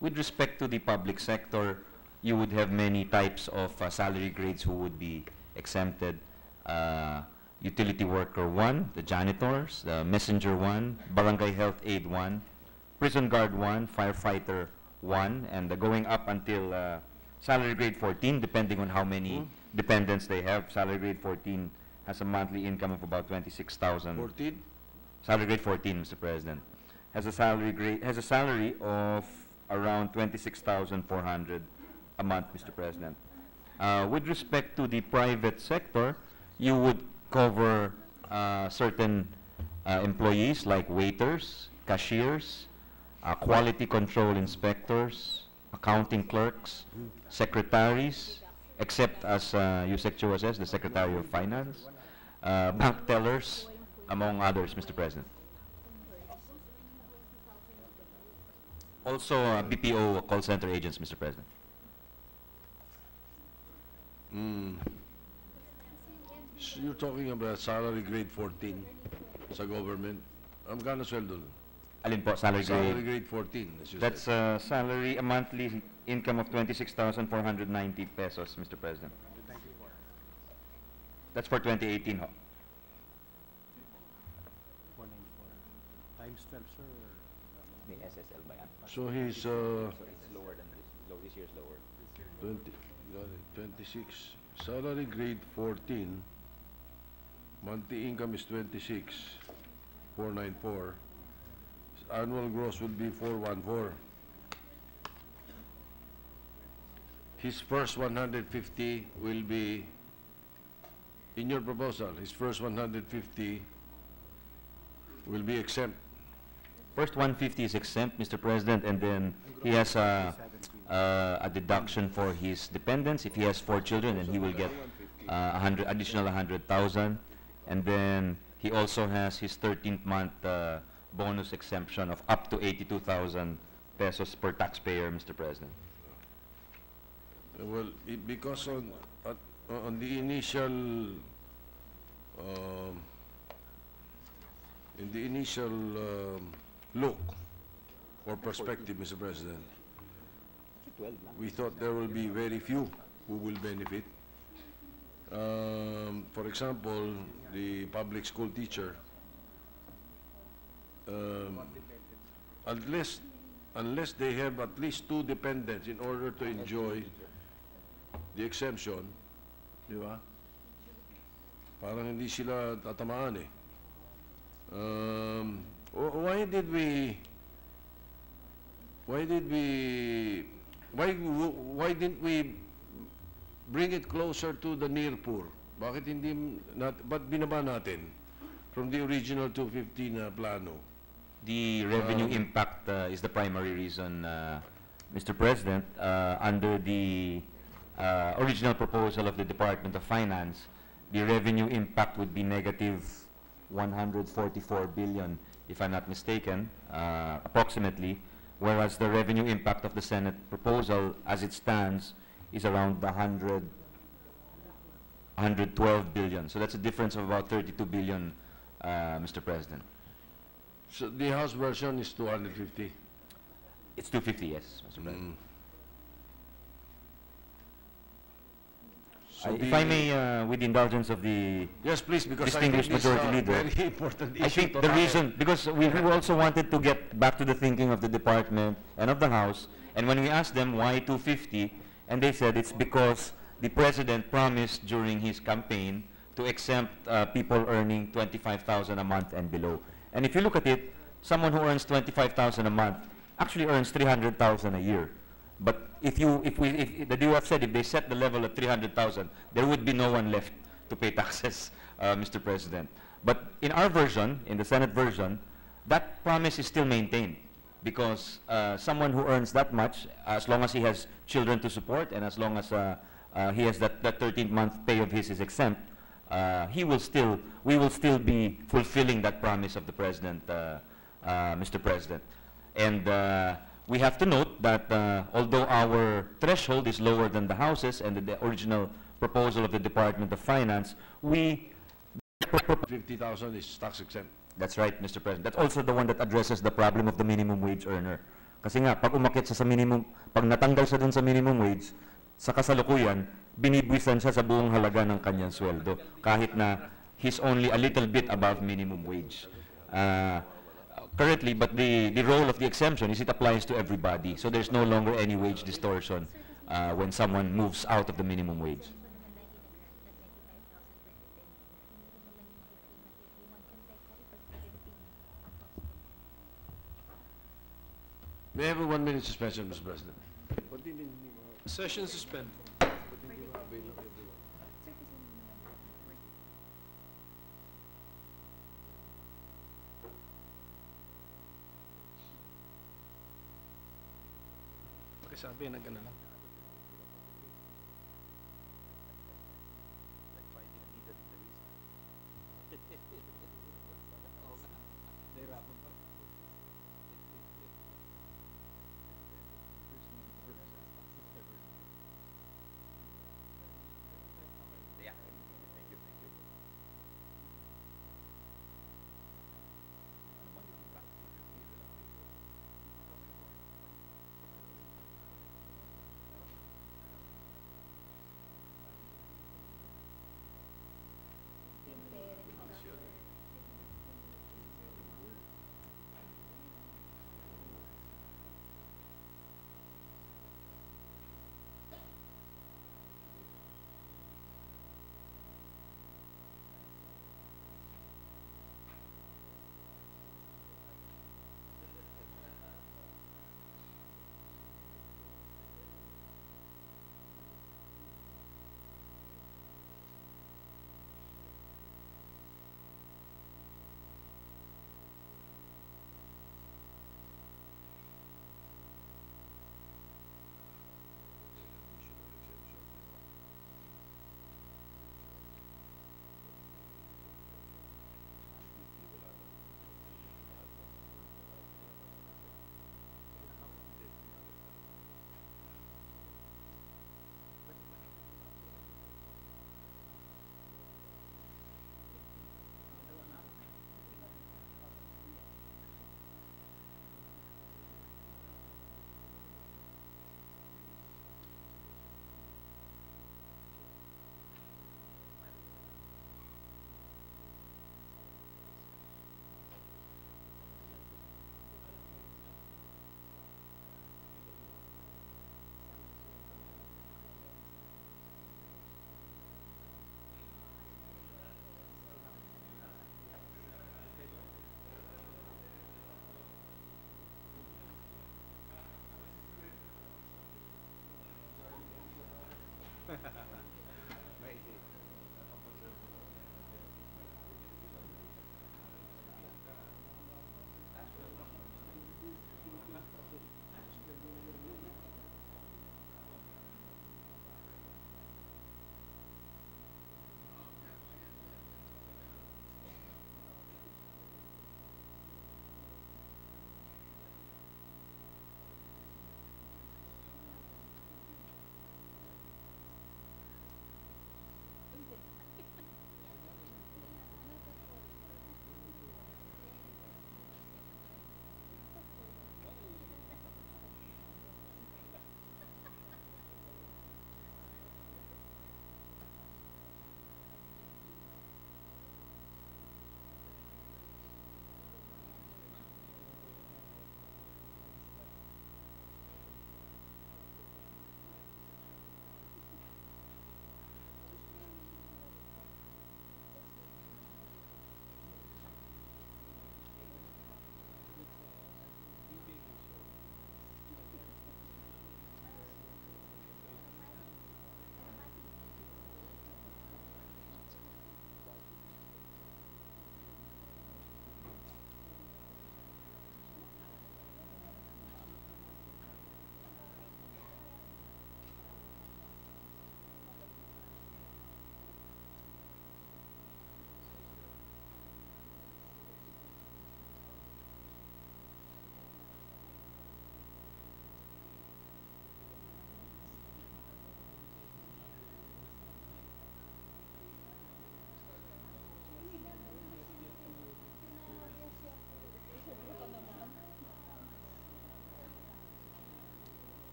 With respect to the public sector, you would have many types of salary grades who would be exempted. Utility worker 1, the janitors, the messenger 1, barangay health aide 1, prison guard 1, firefighter 1, and going up until salary grade 14, depending on how many dependents they have. Salary grade 14 has a monthly income of about 26,000. 14? Salary grade 14, Mr. President, has a salary of around 26,400 a month, Mr. President. With respect to the private sector, you would cover certain employees like waiters, cashiers, quality control inspectors, accounting clerks, secretaries, except as Yusek Chua says, the Secretary of Finance, bank tellers, among others, Mr. President. Also, BPO call center agents, Mr. President. So you're talking about salary grade 14 sa government. Ang gano'n sweldo? Alin po, salary Salary grade? grade 14, as you That's said. salary, a monthly income of 26,490 pesos, Mr. President. That's for 2018, ho. 494. Times 12, sir. May SSL ba yan? So he's So it's lower than this. This year's lower. 20, got it, 26. Salary grade 14. Monthly income is 26,494. Annual gross would be 414. His first 150 will be, in your proposal, his first 150 will be exempt. First 150 is exempt, Mr. President, and then he has a deduction for his dependents. If he has 4 children, then he will get additional 100,000. And then he also has his 13th month bonus exemption of up to 82,000 pesos per taxpayer, Mr. President. Well, because on the initial, in the initial look or perspective, Mr. President, we thought there will be very few who will benefit. For example, the public school teacher, unless they have at least 2 dependents in order to enjoy the exemption, di ba? Parang hindi sila tatamaan eh. Why didn't we bring it closer to the near poor? Bakit ba't binaba natin from the original 250 na plano? The revenue impact is the primary reason, Mr. President. Under the original proposal of the Department of Finance, the revenue impact would be negative 144 billion, if I'm not mistaken, approximately, whereas the revenue impact of the Senate proposal, as it stands, is around 112 billion. So that's a difference of about 32 billion, Mr. President. So the House version is 250. It's 250, yes, Mr. President. So If I may, with the indulgence of the yes, please, because distinguished I think majority leader, very important issue. I think to the tackle. reason, because we also wanted to get back to the thinking of the department and of the House, and when we asked them why 250, and they said it's because the President promised during his campaign to exempt people earning 25,000 a month and below. And if you look at it, someone who earns 25,000 a month actually earns 300,000 a year. But if the DOF said if they set the level at 300,000, there would be no one left to pay taxes, Mr. President. But in our version, in the Senate version, that promise is still maintained because someone who earns that much, as long as he has children to support and as long as he has that 13th month pay of his is exempt, we will still be fulfilling that promise of the President, Mr. President. And we have to note that although our threshold is lower than the House's and the original proposal of the Department of Finance, 50,000 is tax exempt. That's right, Mr. President. That's also the one that addresses the problem of the minimum wage earner. Kasi nga, pag umakyat siya sa minimum, pag natanggal siya dun sa minimum wage, sa kasalukuyan, binibwisan siya sa buong halaga ng kanyang sweldo, kahit na he's only a little bit above minimum wage. Currently, but the role of the exemption is it applies to everybody. So there's no longer any wage distortion when someone moves out of the minimum wage. May I have a 1-minute suspension, Mr. President? Session suspend. Sabi na gano'n lang. Like finding a needle in the haystack. Oo nga. Nahirapan pa rin. Yeah, thank you, thank you. Ano bang impact dito?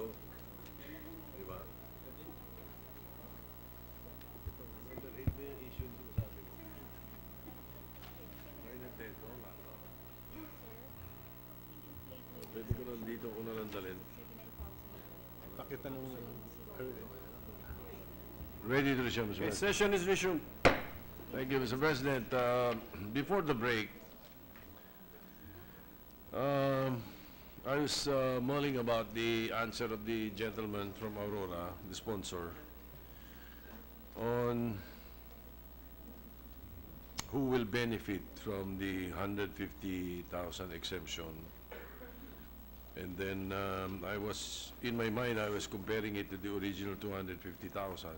to. Di ba? Number 8 ba yung issue yung sinasabi mo? 9 and 10, oo nga. Pwede ko lang dito ko na lang dalhin. Pakita nung Ready to resume, Mr. President. session is resumed. Thank you, Mr. President. Before the break, I was mulling about the answer of the gentleman from Aurora, the sponsor, on who will benefit from the 150,000 exemption. And then in my mind, I was comparing it to the original 250,000.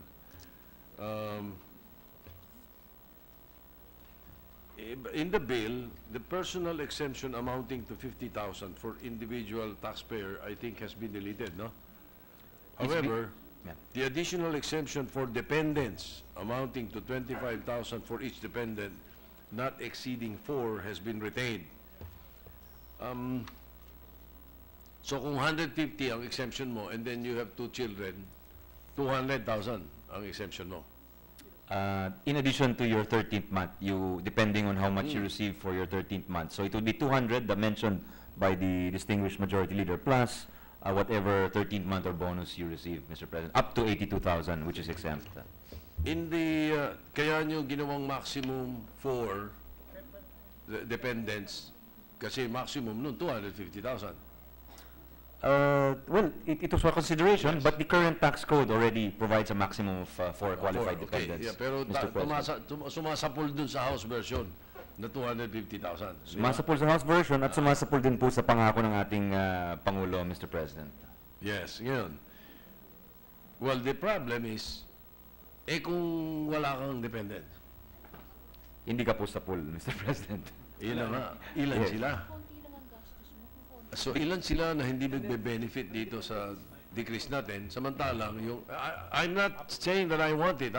In the bill, the personal exemption amounting to 50,000 for individual taxpayer, I think, has been deleted, no? However, Yeah. the additional exemption for dependents amounting to 25,000 for each dependent, not exceeding 4, has been retained. So kung 150 ang exemption mo and then you have 2 children, 200,000 ang exemption mo. In addition to your 13th month, depending on how much you receive for your 13th month. So it would be 200, the mentioned by the distinguished majority leader, plus whatever 13th month or bonus you receive, Mr. President, up to 82,000, which is exempt. In the, kaya nyo ginawang maximum for the dependents, kasi maximum nun 250,000. Well, it was for consideration, but the current tax code already provides a maximum of 4 qualified dependents. Yeah, pero Mr. President. sumasapol dun sa House version na 250,000. Sumasapol sa House version at sumasapol din po sa pangako ng ating Pangulo, Mr. President. Yes, ngayon. Well, the problem is, kung wala kang dependent, Hindi ka po sapul, Mr. President. ilan nga, ilan Yes. sila? So ilan sila na hindi magbe-benefit dito sa decrease natin, samantalang yung, I'm not saying that I want it,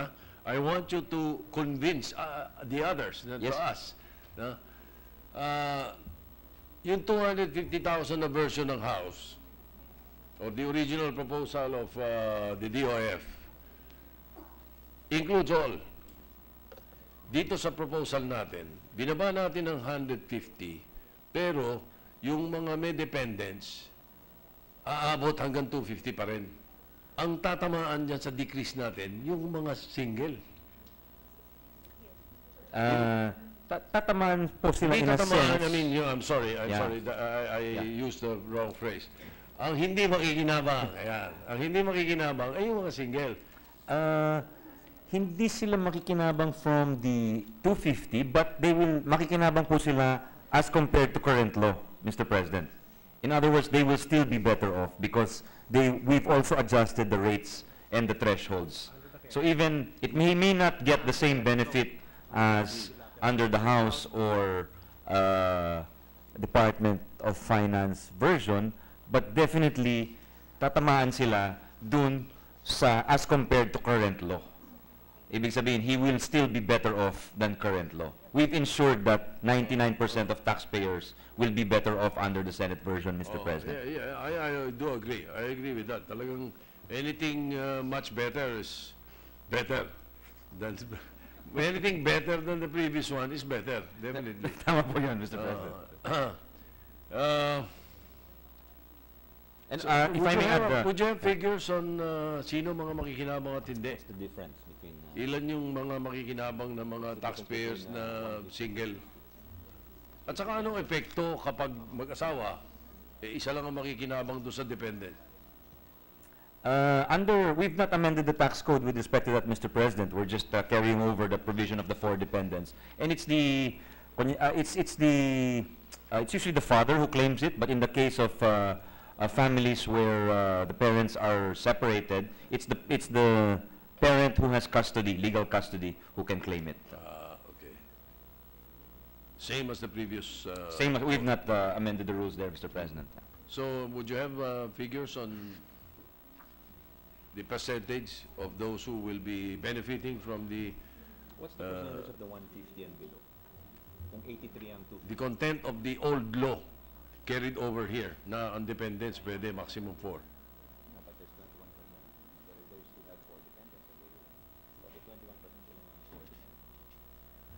I want you to convince the others, Yes. to us, na, yung 250,000 na version ng House, or the original proposal of the DOF, includes all. Dito sa proposal natin, binaba natin ng 150, pero yung mga may dependents, aabot hanggang 250 pa rin. Ang tatamaan dyan sa decrease natin, yung mga single. Tatamaan po sila Hindi in a tatamaan, sense. I mean, I'm sorry, Yeah. I used the wrong phrase. Ang hindi makikinabang, ayan, ang hindi makikinabang ay yung mga single. Hindi sila makikinabang from the 250, but they will makikinabang po sila as compared to current law, Mr. President. In other words, they will still be better off because we've also adjusted the rates and the thresholds. So even, it may not get the same benefit as under the House or Department of Finance version, but definitely, tatamaan sila dun sa as compared to current law. Ibig sabihin, he will still be better off than current law. We've ensured that 99% of taxpayers will be better off under the Senate version, Mr. President. Yeah, I do agree. I agree with that. Talagang anything much better is better than anything better than the previous one is better, definitely. Tama po yun, Mr. President. And So, if I may add, would you have figures on sino mga makikinabang at hindi? the difference between Ilan yung mga makikinabang na mga taxpayers na single? At saka anong epekto kapag mag-asawa, isa lang ang makikinabang doon sa dependent? we've not amended the tax code with respect to that, Mr. President. We're just carrying over the provision of the 4 dependents, and it's usually the father who claims it. But in the case of families where the parents are separated, it's the parent who has custody, legal custody, who can claim it. Okay. Same as the previous... Same, we've not amended the rules there, Mr. President. So, would you have figures on the percentage of those who will be benefiting from the... What's the percentage of the 150 and below? Kung 83 ang 250. the content of the old law carried over here na ang dependents pwede maximum 4.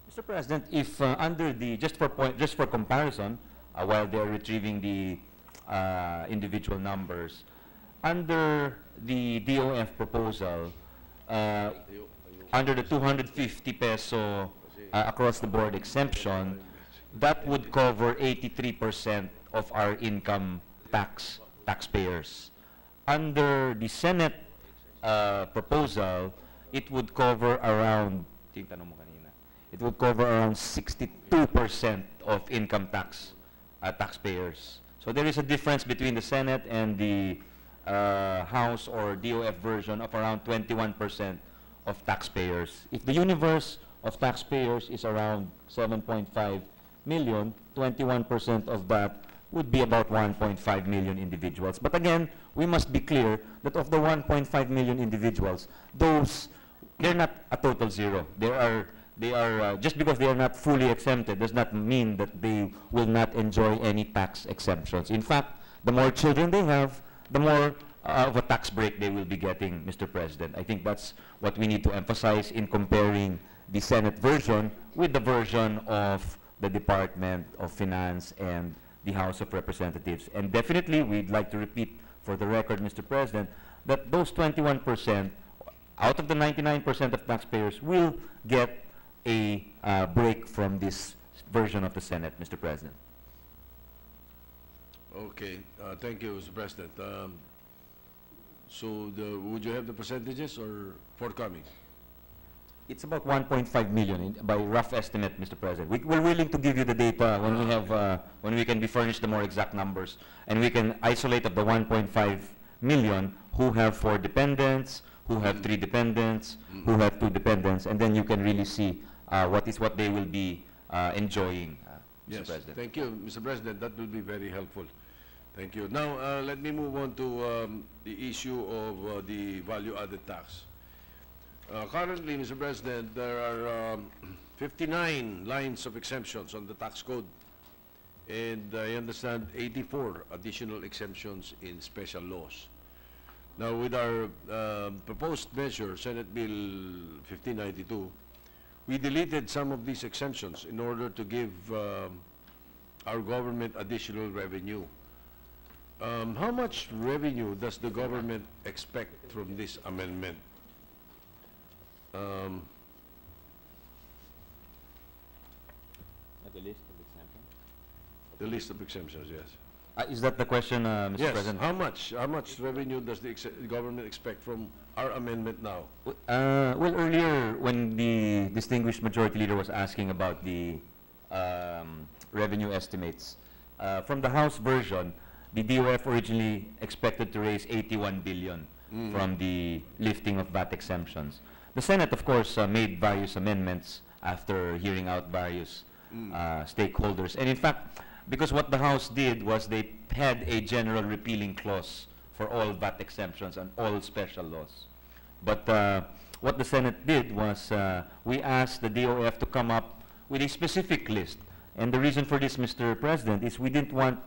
Mr. President, if under the just for comparison, while they're retrieving the individual numbers, under the DOF proposal, under the 250 peso across the board exemption, that would cover 83% of our income taxpayers. Under the Senate proposal, it would cover around, it would cover around 62% of income taxpayers. So there is a difference between the Senate and the House or DOF version of around 21% of taxpayers. If the universe of taxpayers is around 7.5 million, 21% of that would be about 1.5 million individuals. But again, we must be clear that of the 1.5 million individuals, they're not a total zero. They are just because they are not fully exempted does not mean that they will not enjoy any tax exemptions. In fact, the more children they have, the more of a tax break they will be getting, Mr. President. I think that's what we need to emphasize in comparing the Senate version with the version of the Department of Finance and the House of Representatives. And definitely, we'd like to repeat for the record, Mr. President, that those 21% out of the 99% of taxpayers will get a break from this version of the Senate, Mr. President. Okay, thank you, Mr. President. So would you have the percentages or forthcoming? It's about 1.5 million by rough estimate, Mr. President. We're willing to give you the data when we have, when we can be furnished the more exact numbers, and we can isolate of the 1.5 million who have 4 dependents, who have 3 dependents, who have 2 dependents, and then you can really see what they will be enjoying, Mr. Yes, President. thank you, Mr. President. That will be very helpful. Thank you. Now, let me move on to the issue of the value-added tax. Currently, Mr. President, there are 59 lines of exemptions on the tax code, and I understand 84 additional exemptions in special laws. Now, with our proposed measure, Senate Bill 1592, we deleted some of these exemptions in order to give our government additional revenue. How much revenue does the government expect from this amendment? The list of exemptions? The list of exemptions, yes. Is that the question, Mr. Yes, President? how much revenue does the government expect from our amendment now? Well, earlier, when the distinguished majority leader was asking about the revenue estimates, from the House version, the DOF originally expected to raise 81 billion from the lifting of VAT exemptions. The Senate, of course, made various amendments after hearing out various stakeholders. And in fact, because what the House did was they had a general repealing clause for all VAT exemptions and all special laws. But what the Senate did was we asked the DOF to come up with a specific list. And the reason for this, Mr. President, is we didn't want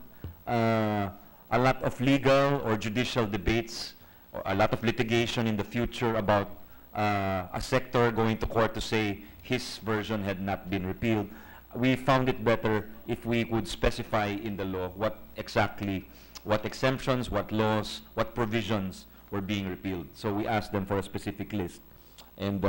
a lot of legal or judicial debates or a lot of litigation in the future about a sector going to court to say his version had not been repealed. We found it better if we would specify in the law what exemptions, what laws, what provisions were being repealed. So we asked them for a specific list. And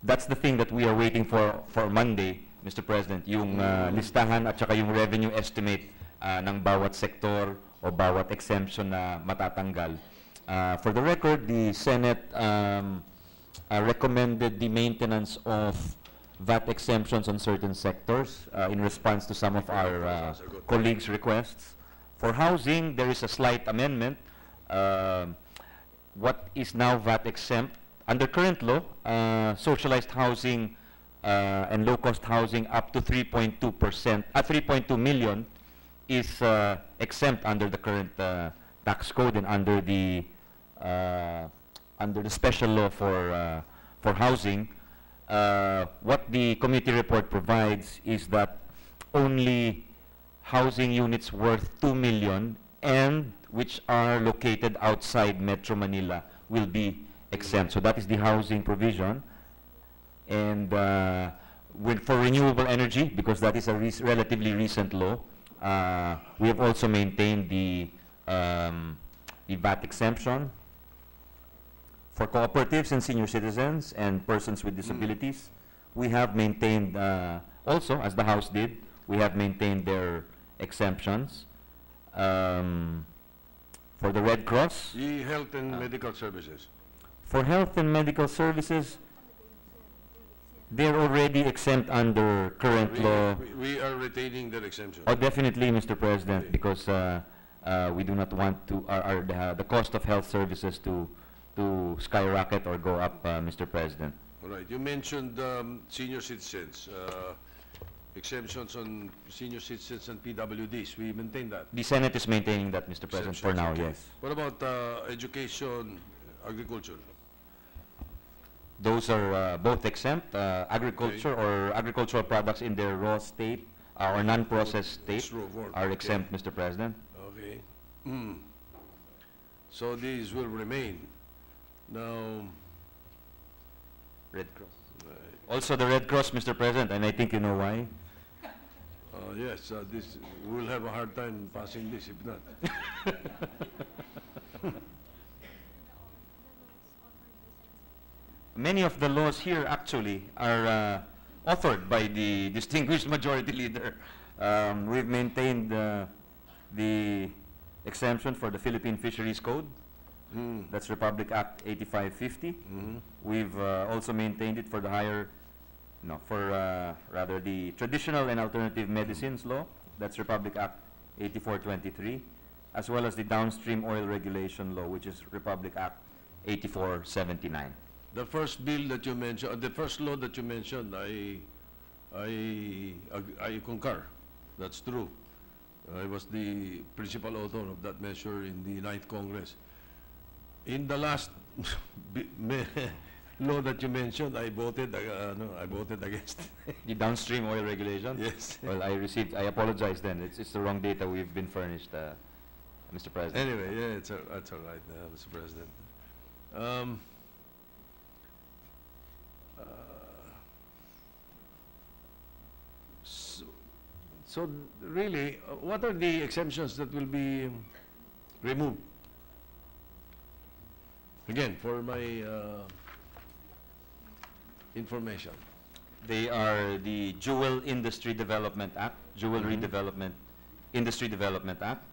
that's the thing that we are waiting for Monday, Mr. President, yung listahan at saka yung revenue estimate ng bawat sektor o bawat exemption na matatanggal. For the record, the Senate recommended the maintenance of VAT exemptions on certain sectors in response to some of our colleagues' requests. For housing, there is a slight amendment. What is now VAT exempt, under current law, socialized housing and low-cost housing up to 3.2 million is exempt under the current tax code and under the special law for housing. What the committee report provides is that only housing units worth 2 million and which are located outside Metro Manila will be exempt. So that is the housing provision. And for renewable energy, because that is a relatively recent law, we have also maintained the VAT exemption. For cooperatives and senior citizens and persons with disabilities, we have maintained, also, as the House did, we have maintained their exemptions. For the Red Cross, The health and medical services. for health and medical services, they're already exempt under current law. We are retaining their exemption. Oh, definitely, Mr. President, Okay. because we do not want to the cost of health services to skyrocket or go up, Mr. President. All right. You mentioned senior citizens, exemptions on senior citizens and PWDs. We maintain that. The Senate is maintaining that, Mr. President, for Exemptions, now, okay. yes. What about education, agriculture? Those are both exempt. Agriculture or agricultural products in their raw state or non-processed state It's raw form, are okay. exempt, Mr. President. Okay. So these will remain. Now, Red Cross. Also the Red Cross, Mr. President, and I think you know why. yes, this we'll have a hard time passing this if not. Many of the laws here actually are authored by the distinguished majority leader. We've maintained the exemption for the Philippine Fisheries Code. That's Republic Act 8550. We've also maintained it for the rather the Traditional and Alternative Medicines Law. That's Republic Act 8423, as well as the Downstream Oil Regulation Law, which is Republic Act 8479. The first bill that you mentioned, the first law that you mentioned, I concur. That's true. I was the principal author of that measure in the 9th Congress. In the last law that you mentioned, I voted against. The Downstream Oil Regulation? Yes. Well, I apologize then. It's the wrong data we've been furnished, Mr. President. Anyway, yeah, that's all right, Mr. President. So really, what are the exemptions that will be removed? Again, for my information. They are the Jewel Industry Development Act, Jewelry Development, Industry Development Act,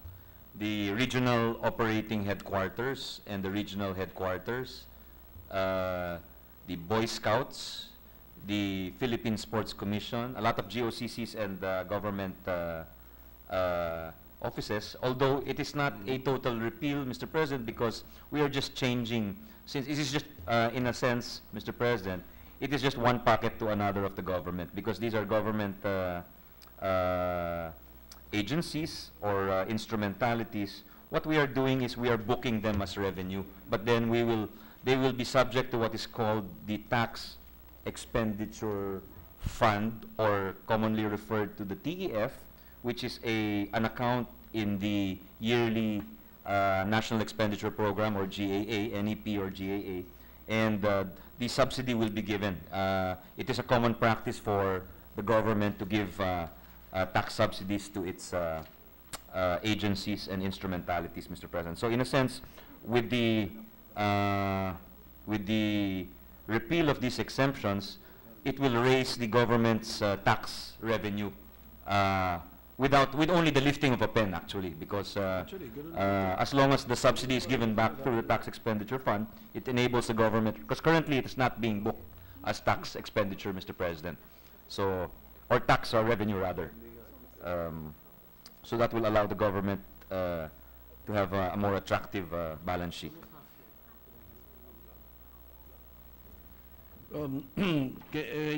the Regional Operating Headquarters and the Regional Headquarters, the Boy Scouts, the Philippine Sports Commission, a lot of GOCCs and government offices, although it is not a total repeal, Mr. President, because we are just changing, since it is just, in a sense, Mr. President, it is just one pocket to another of the government, because these are government agencies or instrumentalities. What we are doing is we are booking them as revenue, but then they will be subject to what is called the tax expenditure fund, or commonly referred to the TEF, which is an account in the yearly National Expenditure Program, or GAA, NEP or GAA, and the subsidy will be given. It is a common practice for the government to give tax subsidies to its agencies and instrumentalities, Mr. President. So in a sense, with the repeal of these exemptions, it will raise the government's tax revenue with only the lifting of a pen, actually, because as long as the subsidy is given back through the tax expenditure fund, it enables the government, because currently it is not being booked as tax expenditure, Mr. President, so, or tax or revenue rather. So that will allow the government to have a more attractive balance sheet. Can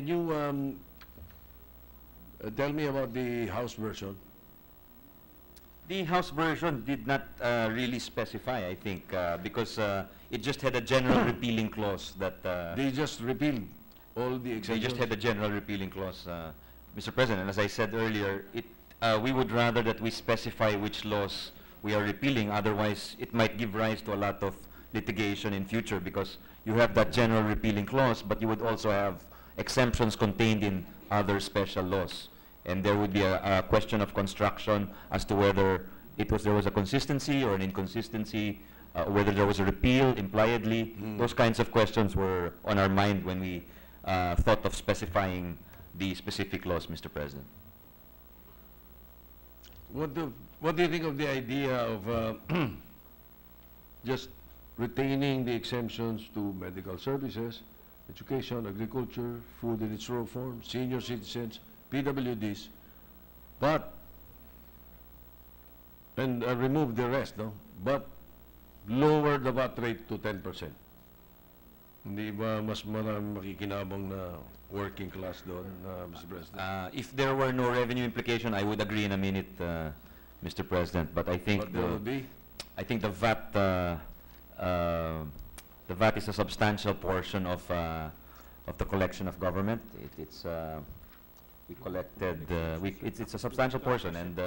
you tell me about the House version? The House version did not really specify, I think, because it just had a general repealing clause that... They just repealed all the They exemptions? just had a general repealing clause, Mr. President. And as I said earlier, we would rather that we specify which laws we are repealing. Otherwise, it might give rise to a lot of litigation in future, because you have that general repealing clause, but you would also have exemptions contained in other special laws. And there would be a question of construction as to whether there was a consistency or an inconsistency, whether there was a repeal impliedly. Those kinds of questions were on our mind when we thought of specifying the specific laws, Mr. President. What do you think of the idea of just retaining the exemptions to medical services, education, agriculture, food in its raw form, senior citizens, PWDs, but, and remove the rest, no? But lower the VAT rate to 10%. Hindi ba mas maraming makikinabang na working class doon, Mr. President? If there were no revenue implication, I would agree in a minute, Mr. President. But I think But there would be? I think the VAT is a substantial portion of the collection of government. We collected. It's a substantial portion, and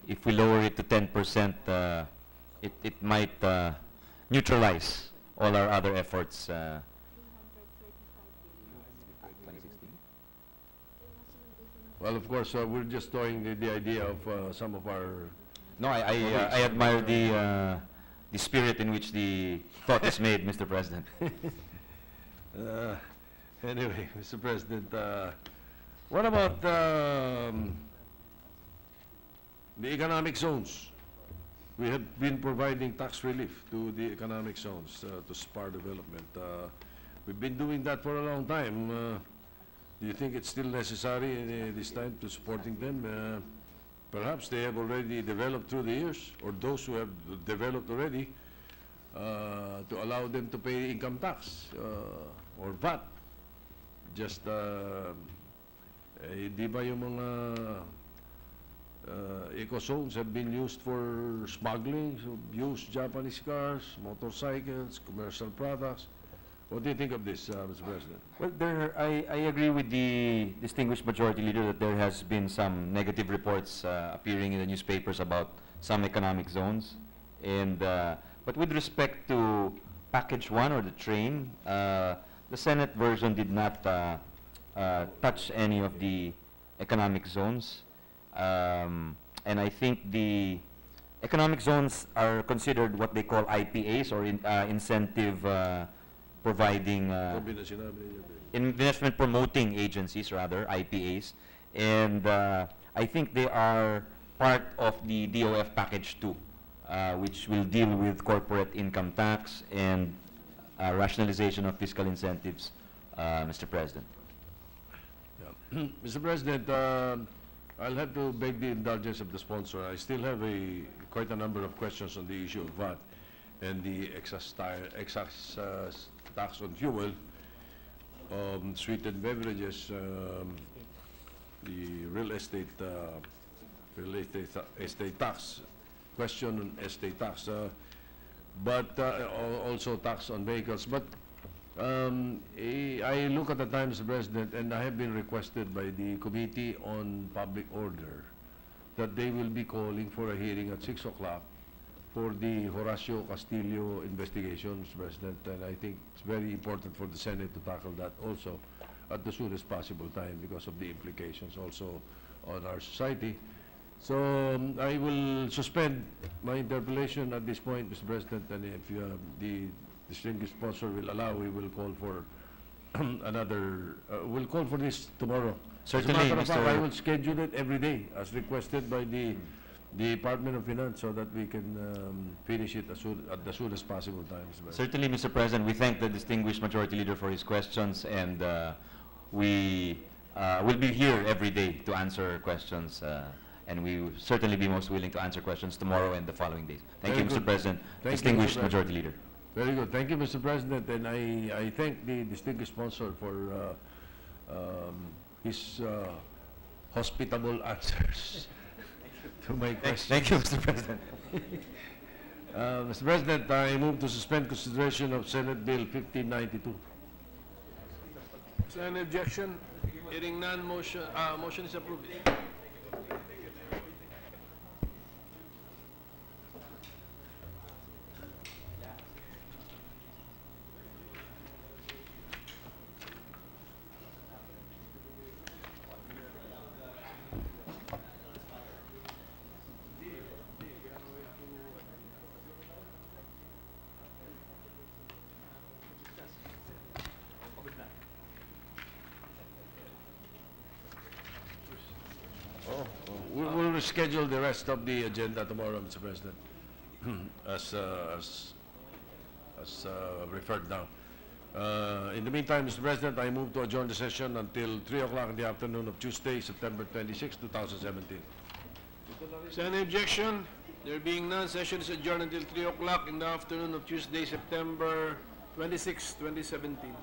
if we lower it to 10%, it might neutralize all our other efforts. 2016? Well, of course, we're just throwing the idea of some of our... No, I admire the spirit in which the thought is made, Mr. President. Anyway, Mr. President, what about the economic zones? We have been providing tax relief to the economic zones to spur development. We've been doing that for a long time. Do you think it's still necessary this time to supporting them? Perhaps they have already developed through the years, or those who have developed already, to allow them to pay income tax or VAT. Just, di ba yung mga eco-zones have been used for smuggling, so used Japanese cars, motorcycles, commercial products. What do you think of this, Mr. President? Well, I agree with the distinguished majority leader that there has been some negative reports appearing in the newspapers about some economic zones. And but with respect to package 1 or the train, the Senate version did not touch any of the economic zones. And I think the economic zones are considered what they call IPAs, or incentive providing investment promoting agencies, rather, IPAs. And I think they are part of the DOF package 2, which will deal with corporate income tax and rationalization of fiscal incentives, Mr. President. Yeah. Mr. President, I'll have to beg the indulgence of the sponsor. I still have quite a number of questions on the issue of VAT and the excess tax on fuel, sweetened beverages, the real estate tax, question on estate tax, but also tax on vehicles. But I look at the time, Mr. President, and I have been requested by the Committee on Public Order that they will be calling for a hearing at 6 o'clock for the Horacio Castillo investigation, Mr. President, and I think it's very important for the Senate to tackle that also at the soonest possible time because of the implications also on our society. So I will suspend my interpellation at this point, Mr. President, and if the distinguished sponsor will allow, we will call for we'll call for this tomorrow. Certainly, as a matter of fact, Mr. I will schedule it every day as requested by the Department of Finance so that we can finish it at the soonest possible time, Mr. President. Certainly, Mr. President, we thank the distinguished majority leader for his questions, and we will be here every day to answer questions, and we will certainly be most willing to answer questions tomorrow and the following days. Thank you, Mr. President. Distinguished majority leader. Very good. Thank you, Mr. President, and I thank the distinguished sponsor for his hospitable answers to my questions. Thank you, Mr. President. Mr. President, I move to suspend consideration of Senate Bill 1592. Is there any objection? Hearing none, motion is approved. schedule the rest of the agenda tomorrow, Mr. President, as referred now. In the meantime, Mr. President, I move to adjourn the session until 3 o'clock in the afternoon of Tuesday, September 26, 2017. Is there any objection? There being none, session is adjourned until 3 o'clock in the afternoon of Tuesday, September 26, 2017.